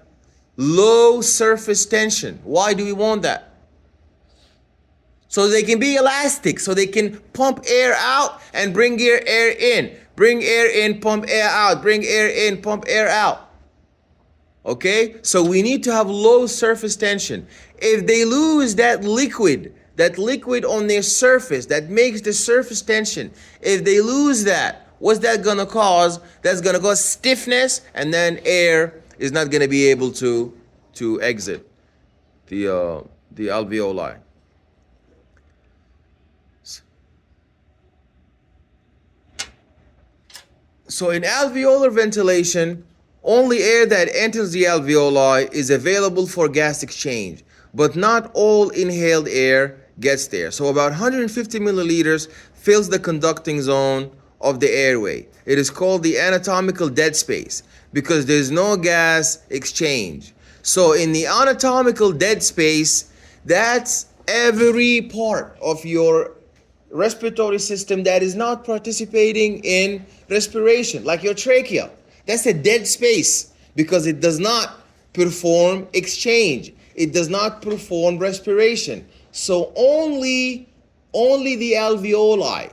low surface tension? Why do we want that? So they can be elastic, so they can pump air out and bring air in. Bring air in, pump air out. Bring air in, pump air out. Okay? So we need to have low surface tension. If they lose that liquid on their surface that makes the surface tension, if they lose that, what's that going to cause? That's going to cause stiffness, and then air is not going to be able to exit the alveoli. So in alveolar ventilation, only air that enters the alveoli is available for gas exchange, but not all inhaled air gets there. So about 150 milliliters fills the conducting zone of the airway. It is called the anatomical dead space because there's no gas exchange. So in the anatomical dead space, that's every part of your respiratory system that is not participating in respiration, like your trachea. That's a dead space because it does not perform exchange. It does not perform respiration. So only the alveoli,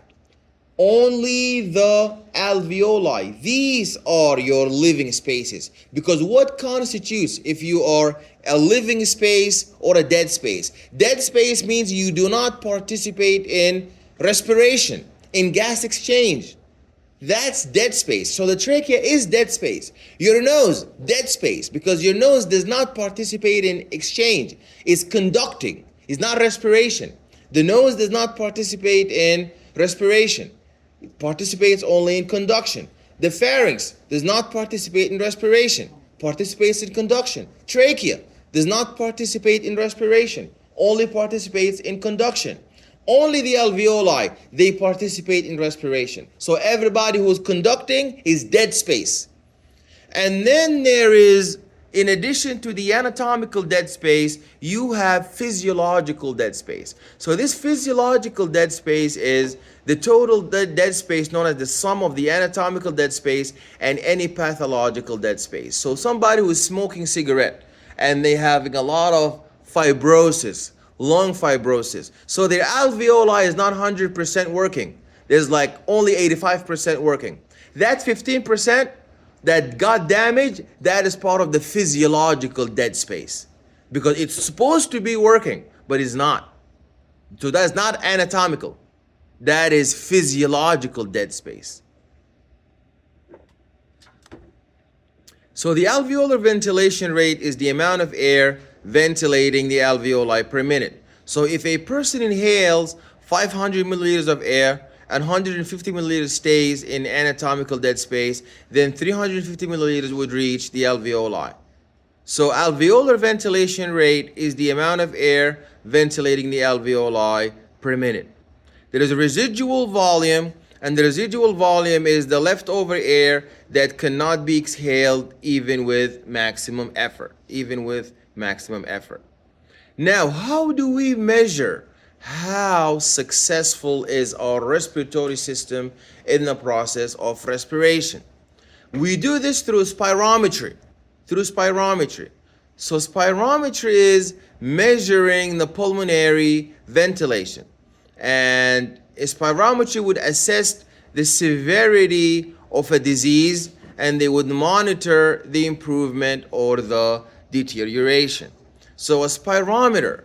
these are your living spaces. Because what constitutes if you are a living space or a dead space? Dead space means you do not participate in respiration, in gas exchange. That's dead space. So the trachea is dead space. Your nose, dead space, because your nose does not participate in exchange. It's conducting. It's not respiration. The nose does not participate in respiration. It participates only in conduction. The pharynx does not participate in respiration. Participates in conduction. Trachea does not participate in respiration. Only participates in conduction. Only the alveoli, they participate in respiration. So everybody who's conducting is dead space. And then there is, in addition to the anatomical dead space, you have physiological dead space. So this physiological dead space is the total dead space known as the sum of the anatomical dead space and any pathological dead space. So somebody who is smoking cigarette and they having a lot of fibrosis, lung fibrosis. So their alveoli is not 100% working. There's like only 85% working. That 15% that got damaged, that is part of the physiological dead space. Because it's supposed to be working, but it's not. So that's not anatomical. That is physiological dead space. So the alveolar ventilation rate is the amount of air ventilating the alveoli per minute. So if a person inhales 500 milliliters of air and 150 milliliters stays in anatomical dead space, then 350 milliliters would reach the alveoli. So alveolar ventilation rate is the amount of air ventilating the alveoli per minute. There is a residual volume, and the residual volume is the leftover air that cannot be exhaled even with maximum effort. Now, how do we measure how successful is our respiratory system in the process of respiration? We do this through spirometry. So spirometry is measuring the pulmonary ventilation. And a spirometry would assess the severity of a disease, and they would monitor the improvement or the deterioration. So a spirometer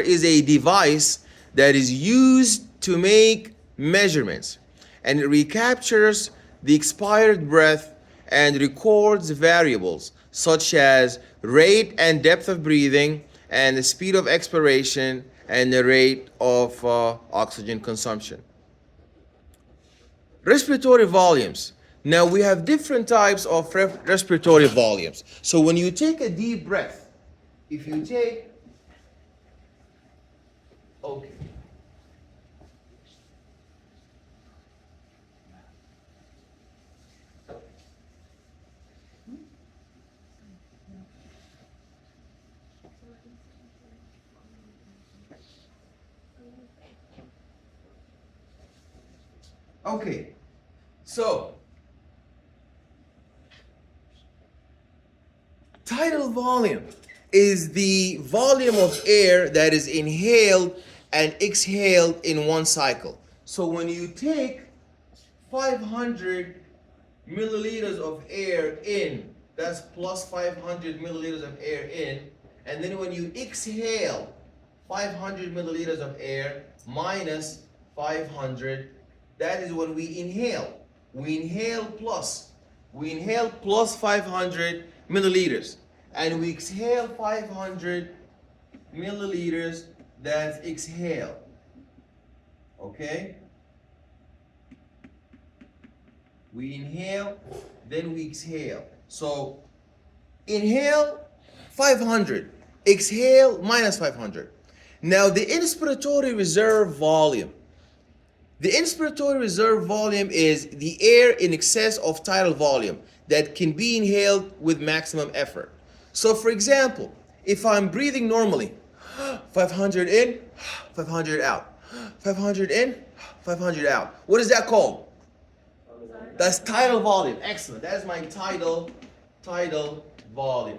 is a device that is used to make measurements, and it recaptures the expired breath and records variables such as rate and depth of breathing and the speed of expiration and the rate of oxygen consumption. Respiratory volumes. Now we have different types of respiratory volumes. So when you take a deep breath, if you take, okay. Okay, so tidal volume is the volume of air that is inhaled and exhaled in one cycle. So when you take 500 milliliters of air in, that's plus 500 milliliters of air in, and then when you exhale 500 milliliters of air minus 500, that is when we inhale. We inhale plus 500 milliliters, and we exhale 500 milliliters, that's exhale. Okay? We inhale, then we exhale. So inhale 500, exhale minus 500. Now the inspiratory reserve volume. The inspiratory reserve volume is the air in excess of tidal volume that can be inhaled with maximum effort. So for example, if I'm breathing normally, 500 in, 500 out, 500 in, 500 out. What is that called? That's tidal volume. Excellent. That's my tidal volume.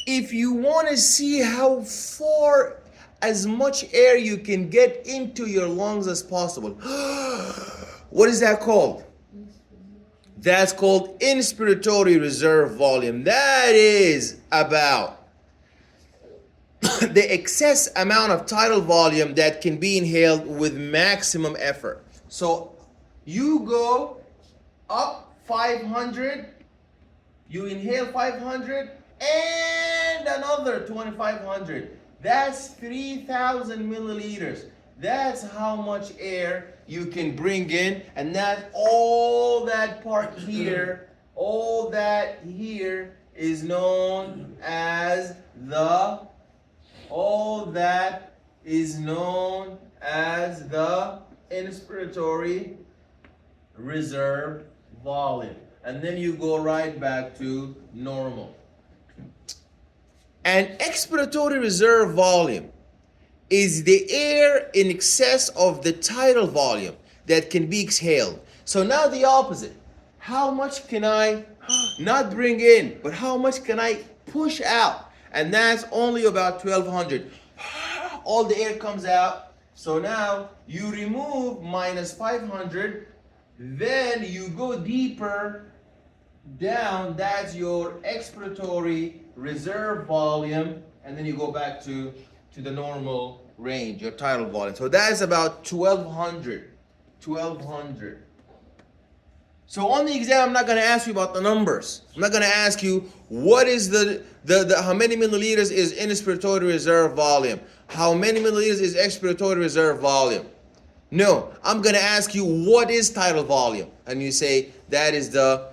If you want to see how far as much air you can get into your lungs as possible, what is that called? That's called inspiratory reserve volume. That is about the excess amount of tidal volume that can be inhaled with maximum effort. So you go up 500, you inhale 500, and another 2,500. That's 3,000 milliliters. That's how much air you can bring in, and that all that part here, all that here is known as the, all that is known as the inspiratory reserve volume. And then you go right back to normal. And expiratory reserve volume is the air in excess of the tidal volume that can be exhaled. So now the opposite. How much can I not bring in, but how much can I push out? And that's only about 1,200. All the air comes out. So now you remove minus 500, then you go deeper down. That's your expiratory reserve volume, and then you go back to the normal range, your tidal volume. So that's about 1,200. So on the exam, I'm not going to ask you about the numbers. I'm not going to ask you what is the how many milliliters is inspiratory reserve volume, how many milliliters is expiratory reserve volume. No, I'm going to ask you what is tidal volume, and you say that is the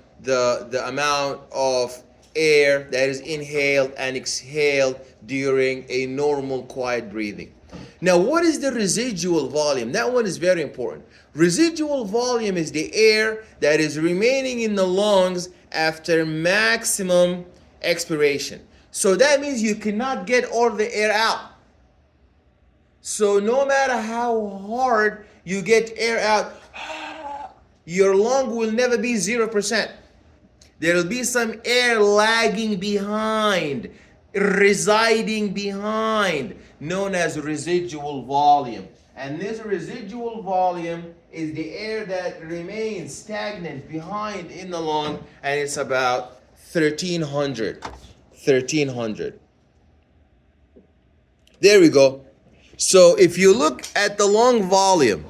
amount of air that is inhaled and exhaled during a normal quiet breathing. Now, what is the residual volume? That one is very important. Residual volume is the air that is remaining in the lungs after maximum expiration. So that means you cannot get all the air out. So no matter how hard you get air out, your lung will never be 0%. There will be some air lagging behind, residing behind, known as residual volume. And this residual volume is the air that remains stagnant behind in the lung, and it's about 1,300. There we go. So if you look at the lung volume,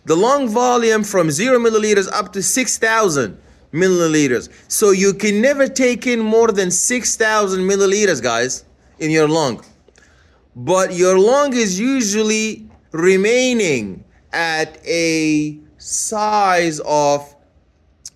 The lung volume from 0 milliliters up to 6,000 milliliters. So you can never take in more than 6,000 milliliters, guys, in your lung. But your lung is usually remaining at a size of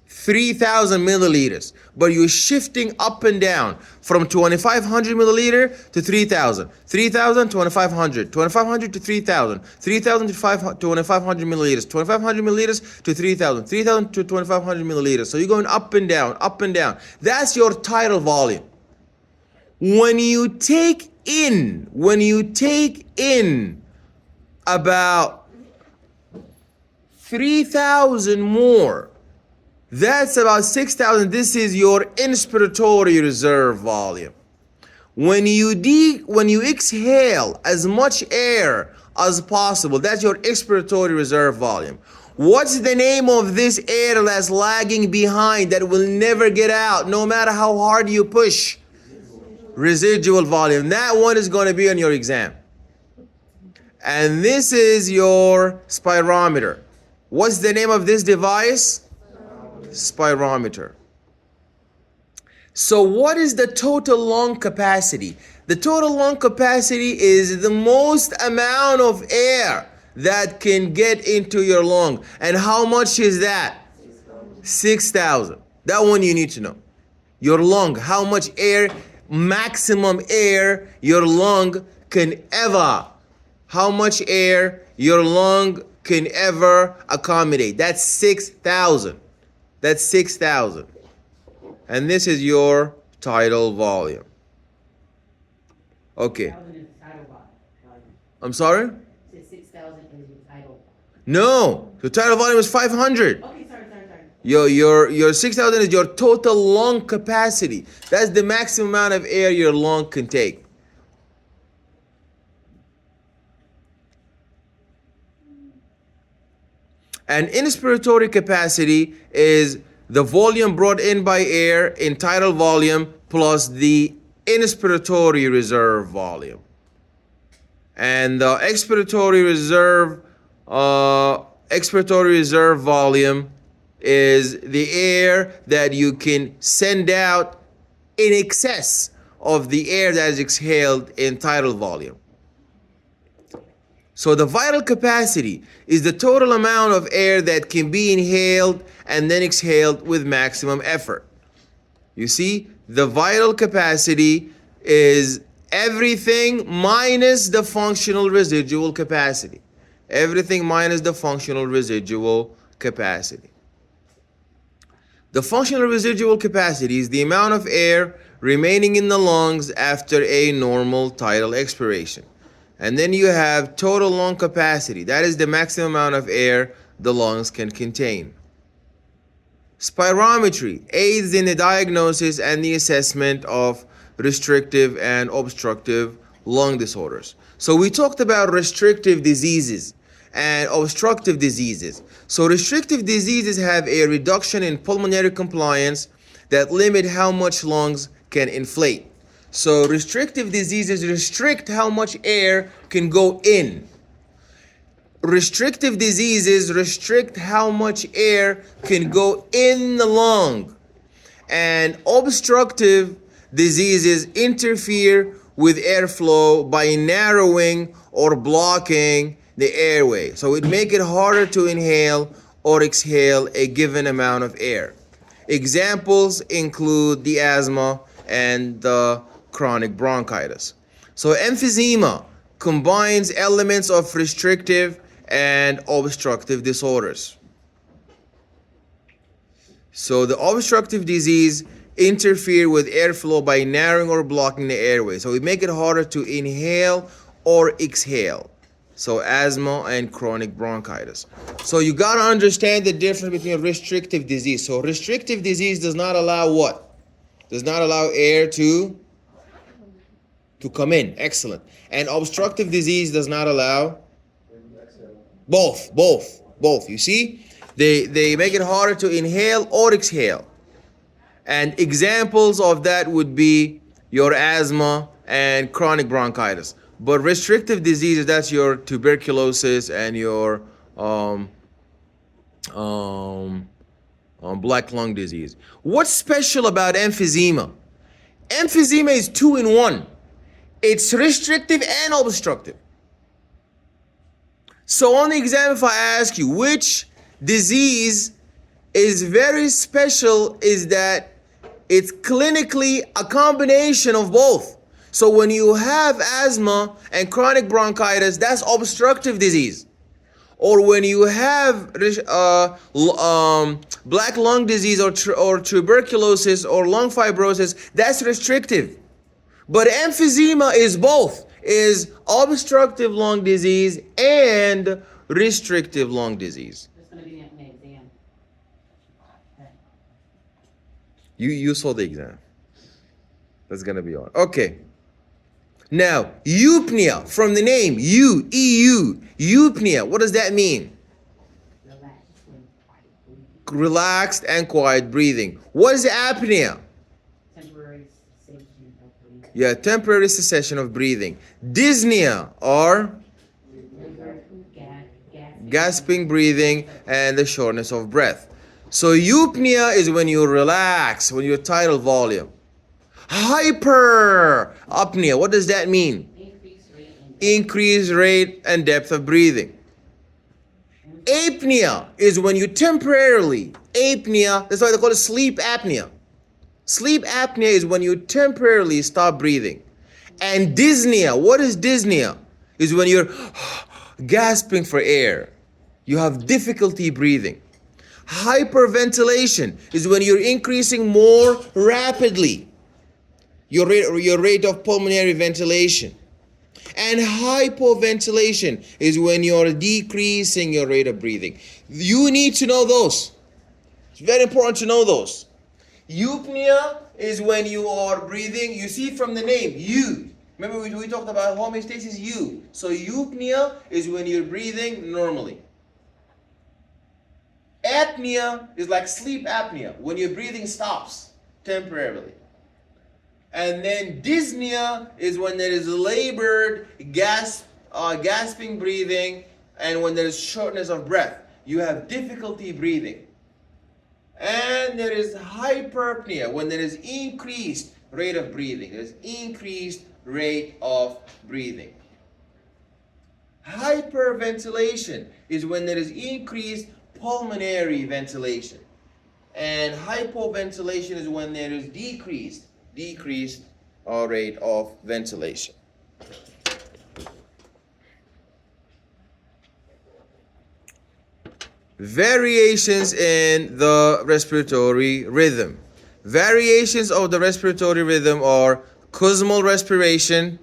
3,000 milliliters, but you're shifting up and down from 2,500 milliliter to 3,000, 3,000 to 2,500, 2,500 to 3,000, 3,000 to 2,500 milliliters, 2,500 milliliters to 3,000, 3,000 to 2,500 milliliters. So you're going up and down, up and down. That's your tidal volume. When you take in about 3,000 more, that's about 6,000. This is your inspiratory reserve volume. When you exhale as much air as possible, that's your expiratory reserve volume. What's the name of this air that's lagging behind that will never get out no matter how hard you push? Residual volume. That one is going to be on your exam. And this is your spirometer. What's the name of this device? Spirometer. So what is the total lung capacity? The total lung capacity is the most amount of air that can get into your lung. And how much is that? 6,000. That one you need to know. Your lung, how much air, maximum air your lung can ever, how much air your lung can ever accommodate. That's 6,000. That's 6,000. And this is your tidal volume. Okay. 6,000 is the tidal volume. I'm sorry? It says 6,000 is your tidal. No. The tidal volume is 500. Okay, sorry. Your 6,000 is your total lung capacity. That's the maximum amount of air your lung can take. And inspiratory capacity is the volume brought in by air in tidal volume plus the inspiratory reserve volume. And the expiratory reserve volume is the air that you can send out in excess of the air that is exhaled in tidal volume. So the vital capacity is the total amount of air that can be inhaled and then exhaled with maximum effort. You see, the vital capacity is everything minus the functional residual capacity. Everything minus the functional residual capacity. The functional residual capacity is the amount of air remaining in the lungs after a normal tidal expiration. And then you have total lung capacity. That is the maximum amount of air the lungs can contain. Spirometry aids in the diagnosis and the assessment of restrictive and obstructive lung disorders. So we talked about restrictive diseases and obstructive diseases. So restrictive diseases have a reduction in pulmonary compliance that limit how much lungs can inflate. So restrictive diseases restrict how much air can go in. Restrictive diseases restrict how much air can go in the lung. And obstructive diseases interfere with airflow by narrowing or blocking the airway. So it makes it harder to inhale or exhale a given amount of air. Examples include the asthma and the chronic bronchitis. So emphysema combines elements of restrictive and obstructive disorders. So the obstructive disease interfere with airflow by narrowing or blocking the airway. So it make it harder to inhale or exhale. So asthma and chronic bronchitis. So you got to understand the difference between restrictive disease. So restrictive disease does not allow what? Does not allow air to come in. Excellent. And obstructive disease does not allow both. You see? They make it harder to inhale or exhale. And examples of that would be your asthma and chronic bronchitis. But restrictive diseases, that's your tuberculosis and your um, black lung disease. What's special about emphysema? Emphysema is 2 in 1. It's restrictive and obstructive. So on the exam, if I ask you which disease is very special, is that it's clinically a combination of both. So when you have asthma and chronic bronchitis, that's obstructive disease. Or when you have black lung disease or tuberculosis or lung fibrosis, that's restrictive. But emphysema is both, is obstructive lung disease and restrictive lung disease. It's gonna be an exam. You saw the exam. That's gonna be on. Okay. Now, eupnea, from the name, EU, eupnea, what does that mean? Relaxed and quiet breathing. What is apnea? Temporary cessation of breathing. Yeah, temporary cessation of breathing. Dyspnea, or gasping breathing and the shortness of breath. So eupnea is when you relax, when your tidal volume. Hyperapnea, what does that mean? Increased rate and depth of breathing. Apnea is when you temporarily, apnea, that's why they call it sleep apnea. Sleep apnea is when you temporarily stop breathing. And dyspnea, what is dyspnea? Is when you're gasping for air. You have difficulty breathing. Hyperventilation is when you're increasing more rapidly your rate of pulmonary ventilation. And hypoventilation is when you're decreasing your rate of breathing. You need to know those. It's very important to know those. Eupnea is when you are breathing. You see from the name, you. Remember we talked about homeostasis, you. So eupnea is when you're breathing normally. Apnea is like sleep apnea, when your breathing stops temporarily. And then dyspnea is when there is labored gasping breathing, and when there is shortness of breath. You have difficulty breathing. And there is hyperapnea, when there is increased rate of breathing. There is increased rate of breathing. Hyperventilation is when there is increased pulmonary ventilation. And hypoventilation is when there is decreased rate of ventilation. Variations in the respiratory rhythm. Variations of the respiratory rhythm are cosmal respiration,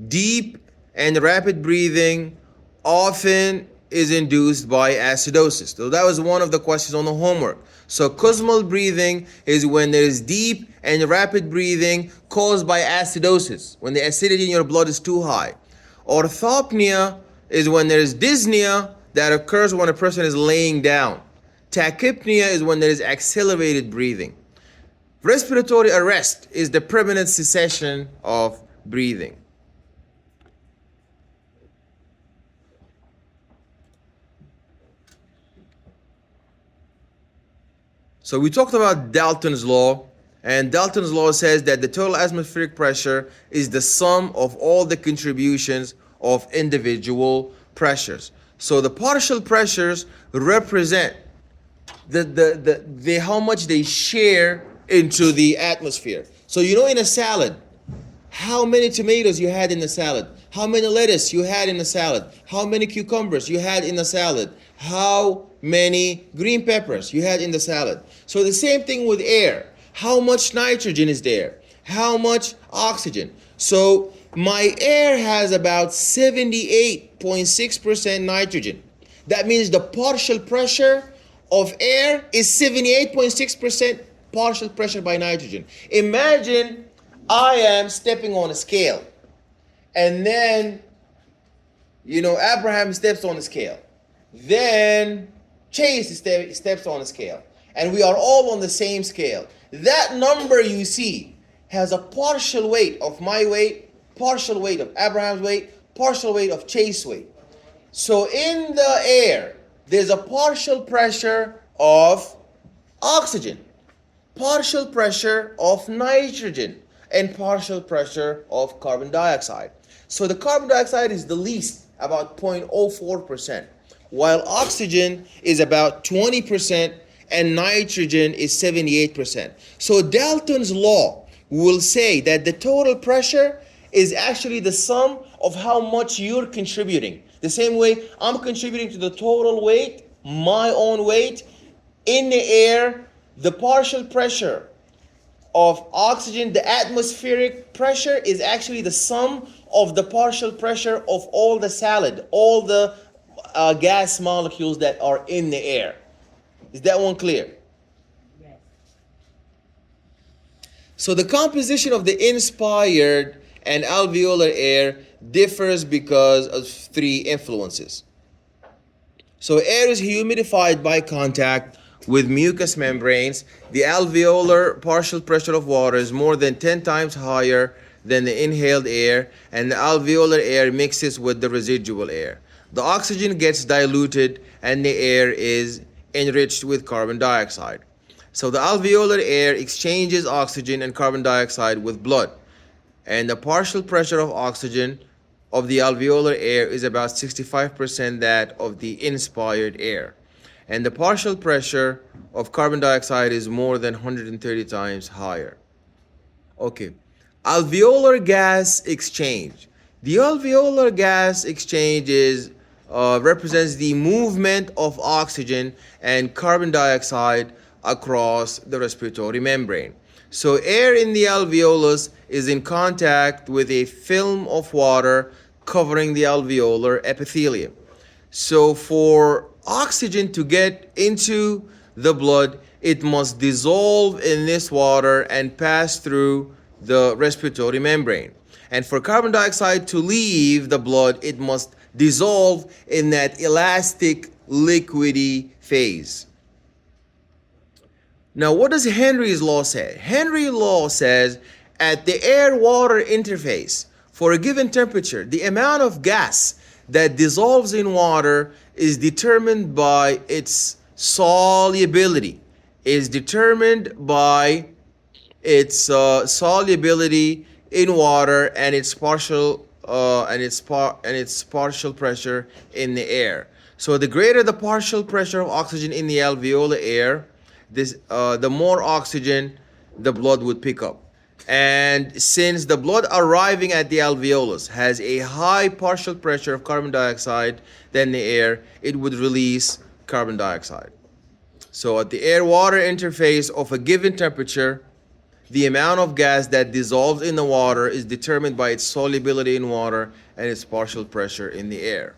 deep and rapid breathing, often is induced by acidosis. So that was one of the questions on the homework. So cosmal breathing is when there is deep and rapid breathing caused by acidosis, when the acidity in your blood is too high. Orthopnea is when there is dyspnea that occurs when a person is laying down. Tachypnea is when there is accelerated breathing. Respiratory arrest is the permanent cessation of breathing. So we talked about Dalton's law, and Dalton's law says that the total atmospheric pressure is the sum of all the contributions of individual pressures. So the partial pressures represent the how much they share into the atmosphere. So you know, in a salad, how many tomatoes you had in the salad, how many lettuce you had in the salad, how many cucumbers you had in the salad, how many green peppers you had in the salad. So the same thing with air. How much nitrogen is there? How much oxygen? So my air has about 78.6% nitrogen. That means the partial pressure of air is 78.6% partial pressure by nitrogen. Imagine I am stepping on a scale, and then, Abraham steps on a scale. Then Chase steps on a scale. And we are all on the same scale. That number you see has a partial weight of my weight, partial weight of Abraham's weight, partial weight of Chase's weight. So in the air, there's a partial pressure of oxygen, partial pressure of nitrogen, and partial pressure of carbon dioxide. So the carbon dioxide is the least, about 0.04%, while oxygen is about 20% and nitrogen is 78%. So Dalton's law will say that the total pressure is actually the sum of how much you're contributing. The same way I'm contributing to the total weight, my own weight, in the air, the partial pressure of oxygen, the atmospheric pressure is actually the sum of the partial pressure of all the solid, all the gas molecules that are in the air. Is that one clear? Yes. So the composition of the inspired and alveolar air differs because of three influences. So air is humidified by contact with mucous membranes. The alveolar partial pressure of water is more than 10 times higher than the inhaled air, and the alveolar air mixes with the residual air. The oxygen gets diluted and the air is enriched with carbon dioxide. So the alveolar air exchanges oxygen and carbon dioxide with blood, and the partial pressure of oxygen of the alveolar air is about 65% that of the inspired air, and the partial pressure of carbon dioxide is more than 130 times higher. Okay, alveolar gas exchange. The alveolar gas exchange represents the movement of oxygen and carbon dioxide across the respiratory membrane. So air in the alveolus is in contact with a film of water covering the alveolar epithelium. So for oxygen to get into the blood, it must dissolve in this water and pass through the respiratory membrane. And for carbon dioxide to leave the blood, it must dissolve in that elastic liquidy phase. Now, what does Henry's law say? Henry's law says at the air-water interface, for a given temperature, the amount of gas that dissolves in water is determined by its solubility, is determined by its solubility in water and its partial partial pressure in the air. So the greater the partial pressure of oxygen in the alveolar air, the more oxygen the blood would pick up. And since the blood arriving at the alveolus has a high partial pressure of carbon dioxide than the air, it would release carbon dioxide. So at the air-water interface of a given temperature, the amount of gas that dissolves in the water is determined by its solubility in water and its partial pressure in the air.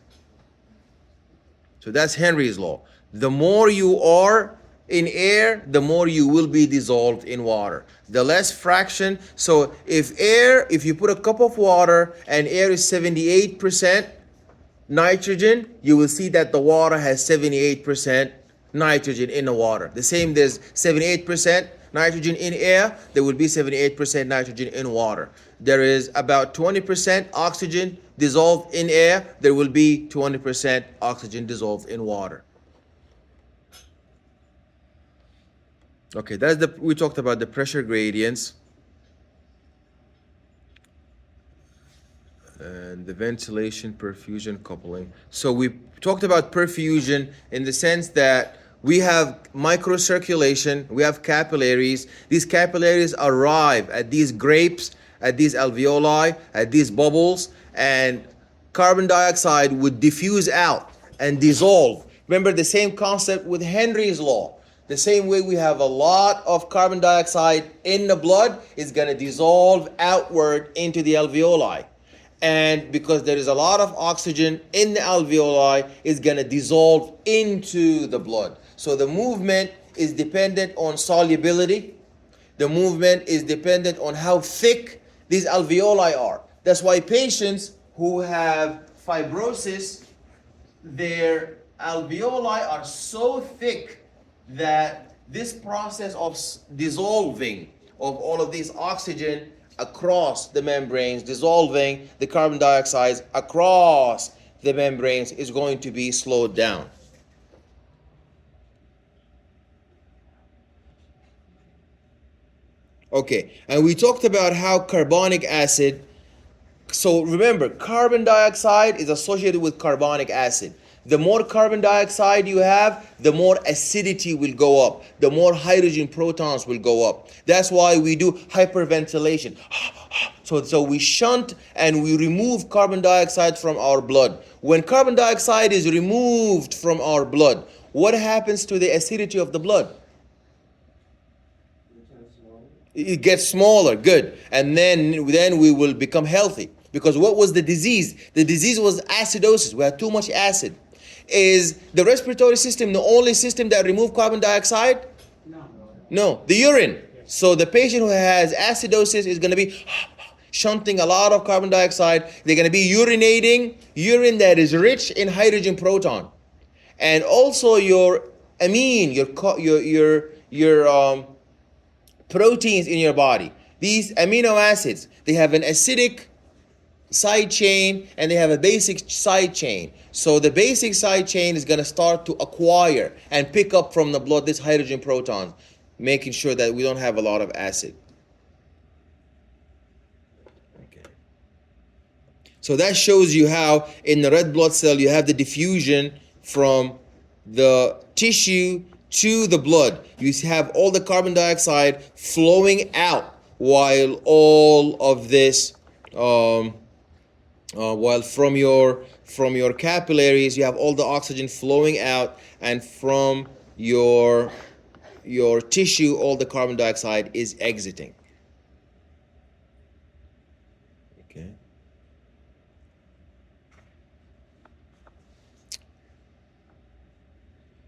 So that's Henry's law. The more you are in air, the more you will be dissolved in water. The less fraction. So if you put a cup of water and air is 78% nitrogen, you will see that the water has 78% nitrogen in the water. The same, there's 78% nitrogen in air, there will be 78% nitrogen in water. There is about 20% oxygen dissolved in air, there will be 20% oxygen dissolved in water. Okay, we talked about the pressure gradients and the ventilation perfusion coupling. So we talked about perfusion in the sense that we have microcirculation, we have capillaries. These capillaries arrive at these grapes, at these alveoli, at these bubbles, and carbon dioxide would diffuse out and dissolve. Remember the same concept with Henry's law. The same way we have a lot of carbon dioxide in the blood, it's going to dissolve outward into the alveoli. And because there is a lot of oxygen in the alveoli, it's going to dissolve into the blood. So the movement is dependent on solubility. The movement is dependent on how thick these alveoli are. That's why patients who have fibrosis, their alveoli are so thick that this process of dissolving of all of these oxygen across the membranes, dissolving the carbon dioxide across the membranes, is going to be slowed down. Okay, and we talked about how carbonic acid. So remember, carbon dioxide is associated with carbonic acid. The more carbon dioxide you have, the more acidity will go up. The more hydrogen protons will go up. That's why we do hyperventilation. So we shunt and we remove carbon dioxide from our blood. When carbon dioxide is removed from our blood, what happens to the acidity of the blood? It gets smaller, good. And then we will become healthy. Because what was the disease? The disease was acidosis. We had too much acid. Is the respiratory system the only system that removes carbon dioxide? No. No, the urine. So the patient who has acidosis is going to be shunting a lot of carbon dioxide. They're going to be urinating urine that is rich in hydrogen proton. And also your amine, your proteins in your body. These amino acids, they have an acidic side chain and they have a basic side chain. So the basic side chain is going to start to acquire and pick up from the blood this hydrogen protons, making sure that we don't have a lot of acid. Okay. So that shows you how in the red blood cell you have the diffusion from the tissue to the blood. You have all the carbon dioxide flowing out while all of this while from your capillaries you have all the oxygen flowing out, and from your tissue all the carbon dioxide is exiting. Okay.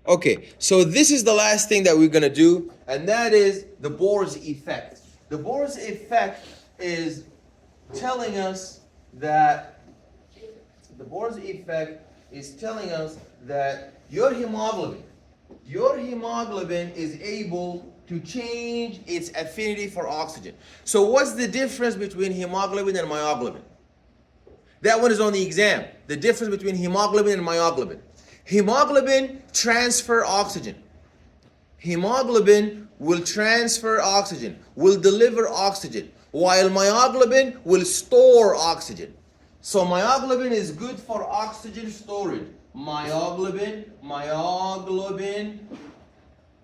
Okay, so this is the last thing that we're going to do, and that is the Bohr's effect. The Bohr's effect is telling us that your hemoglobin is able to change its affinity for oxygen. So what's the difference between hemoglobin and myoglobin? That one is on the exam. The difference between hemoglobin and myoglobin. Hemoglobin transfer oxygen. Hemoglobin will transfer oxygen, will deliver oxygen, while myoglobin will store oxygen. So myoglobin is good for oxygen storage. Myoglobin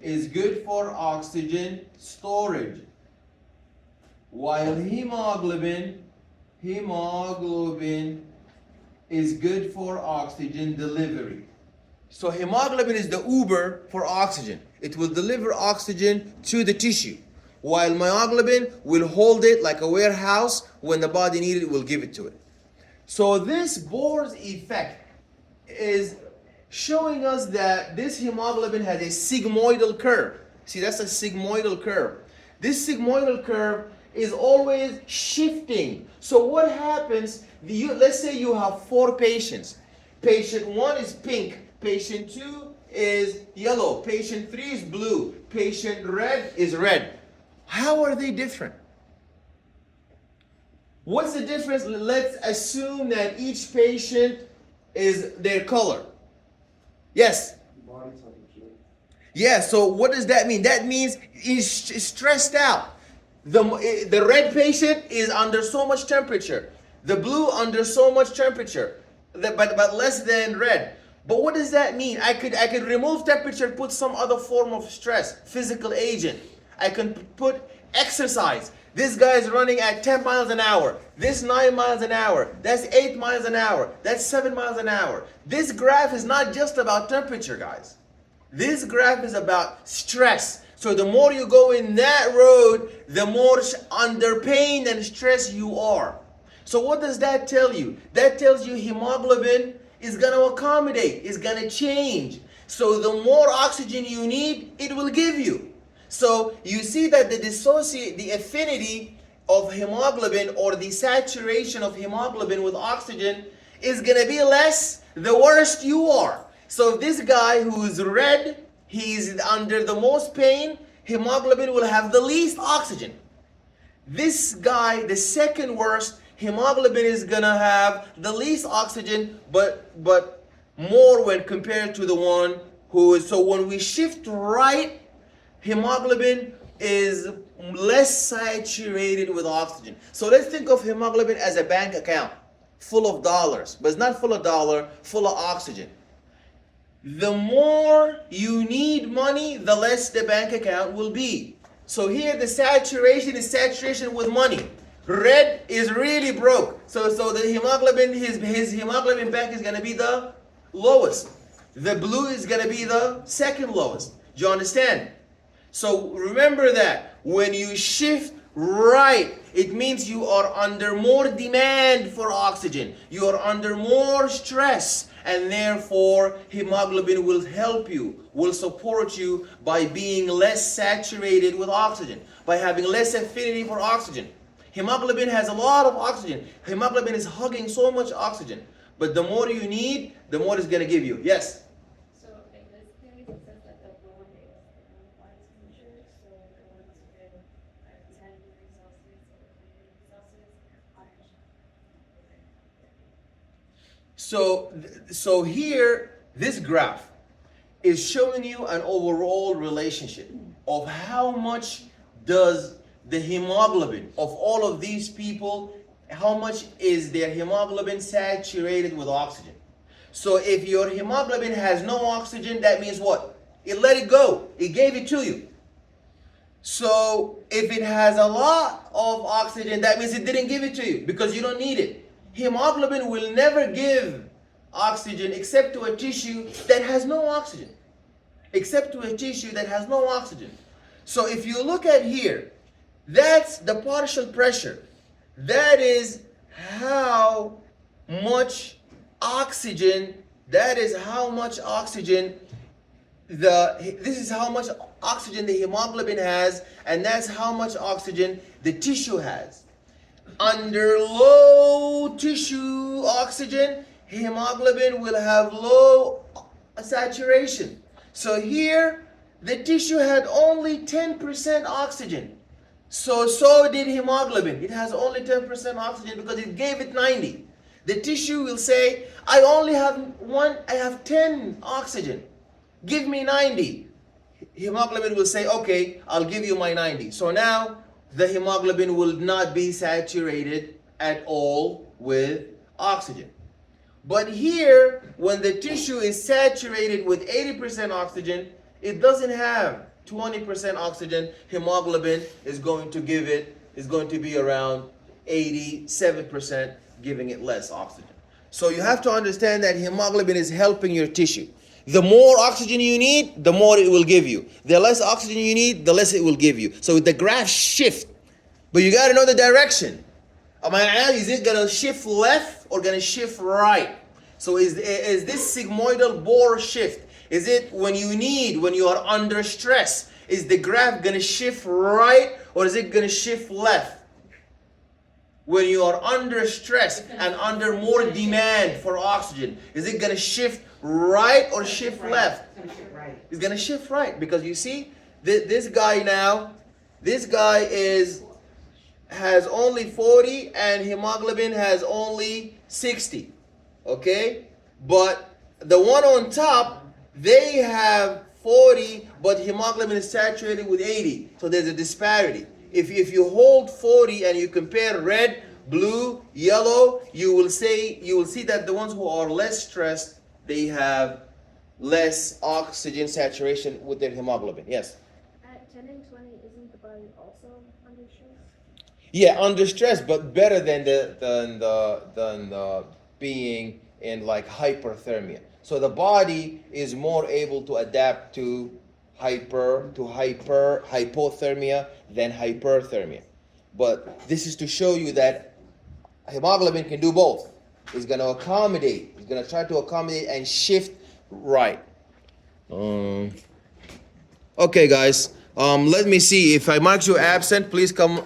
is good for oxygen storage. While hemoglobin is good for oxygen delivery. So hemoglobin is the Uber for oxygen. It will deliver oxygen to the tissue. While myoglobin will hold it like a warehouse. When the body needs it, it will give it to it. So this Bohr's effect is showing us that this hemoglobin has a sigmoidal curve. See, that's a sigmoidal curve. This sigmoidal curve is always shifting. So what happens, let's say you have 4 patients. Patient 1 is pink. Patient 2 is yellow. Patient 3 is blue. Patient red is red. How are they different? What's the difference? Let's assume that each patient is their color. Yes? Body temperature. Yeah, so what does that mean? That means he's stressed out. The red patient is under so much temperature. The blue under so much temperature. But less than red. But what does that mean? I could remove temperature, put some other form of stress, physical agent. I can put exercise. This guy is running at 10 miles an hour. This 9 miles an hour. That's 8 miles an hour. That's 7 miles an hour. This graph is not just about temperature, guys. This graph is about stress. So the more you go in that road, the more under pain and stress you are. So what does that tell you? That tells you hemoglobin is going to accommodate, is going to change. So the more oxygen you need, it will give you. So you see that the affinity of hemoglobin, or the saturation of hemoglobin with oxygen, is going to be less the worse you are. So this guy who's red, he's under the most pain, hemoglobin will have the least oxygen. This guy, the second worst, hemoglobin is going to have the least oxygen, but more when compared to the one who is. So when we shift right, hemoglobin is less saturated with oxygen. So let's think of hemoglobin as a bank account full of dollars, but it's not full of dollar, full of oxygen. The more you need money, the less the bank account will be. So here the saturation is saturation with money. Red is really broke. So the hemoglobin, his hemoglobin bank is gonna be the lowest. The blue is gonna be the second lowest. Do you understand? So remember that when you shift right, it means you are under more demand for oxygen. You are under more stress, and therefore hemoglobin will help you, will support you by being less saturated with oxygen, by having less affinity for oxygen. Hemoglobin has a lot of oxygen. Hemoglobin is hugging so much oxygen. But the more you need, the more it's going to give you. Yes? So in this case, it says that the blue one is the highest temperature, so the ones with 10 degrees Celsius or 20 degrees Celsius are higher. So here, this graph is showing you an overall relationship of how much does the hemoglobin of all of these people, how much is their hemoglobin saturated with oxygen. So if your hemoglobin has no oxygen, that means what? It let it go. It gave it to you. So if it has a lot of oxygen, that means it didn't give it to you because you don't need it. Hemoglobin will never give oxygen except to a tissue that has no oxygen. Except to a tissue that has no oxygen. So if you look at here, that's the partial pressure. That is how much oxygen, this is how much oxygen the hemoglobin has, and that's how much oxygen the tissue has. Under low tissue oxygen, hemoglobin will have low saturation. So here, the tissue had only 10% oxygen. So did hemoglobin. It has only 10% oxygen because it gave it 90. The tissue will say, I have 10 oxygen. Give me 90. Hemoglobin will say, okay, I'll give you my 90. So now the hemoglobin will not be saturated at all with oxygen. But here, when the tissue is saturated with 80% oxygen, it doesn't have 20% oxygen. Hemoglobin is going to be around 87%, giving it less oxygen. So you have to understand that hemoglobin is helping your tissue. The more oxygen you need, the more it will give you. The less oxygen you need, the less it will give you. So the graph shift, but you got to know the direction. Is it going to shift left or going to shift right? So is this sigmoidal Bohr shift? Is it when you are under stress? Is the graph going to shift right or is it going to shift left? When you are under stress and under more demand for oxygen, is it going to shift right or shift left? It's gonna shift right. It's going to shift right because you see, this guy has only 40 and hemoglobin has only 60. Okay? But the one on top, they have 40, but hemoglobin is saturated with 80. So there's a disparity. If you hold 40 and you compare red, blue, yellow, you will see that the ones who are less stressed, they have less oxygen saturation with their hemoglobin. Yes? At 10 and 20, isn't the body also under stress? Yeah, under stress, but better than the being in like hyperthermia. So the body is more able to adapt to hypothermia than hyperthermia. But this is to show you that hemoglobin can do both. It's going to accommodate. It's going to try to accommodate and shift right. Okay, guys. Let me see. If I mark you absent, please come.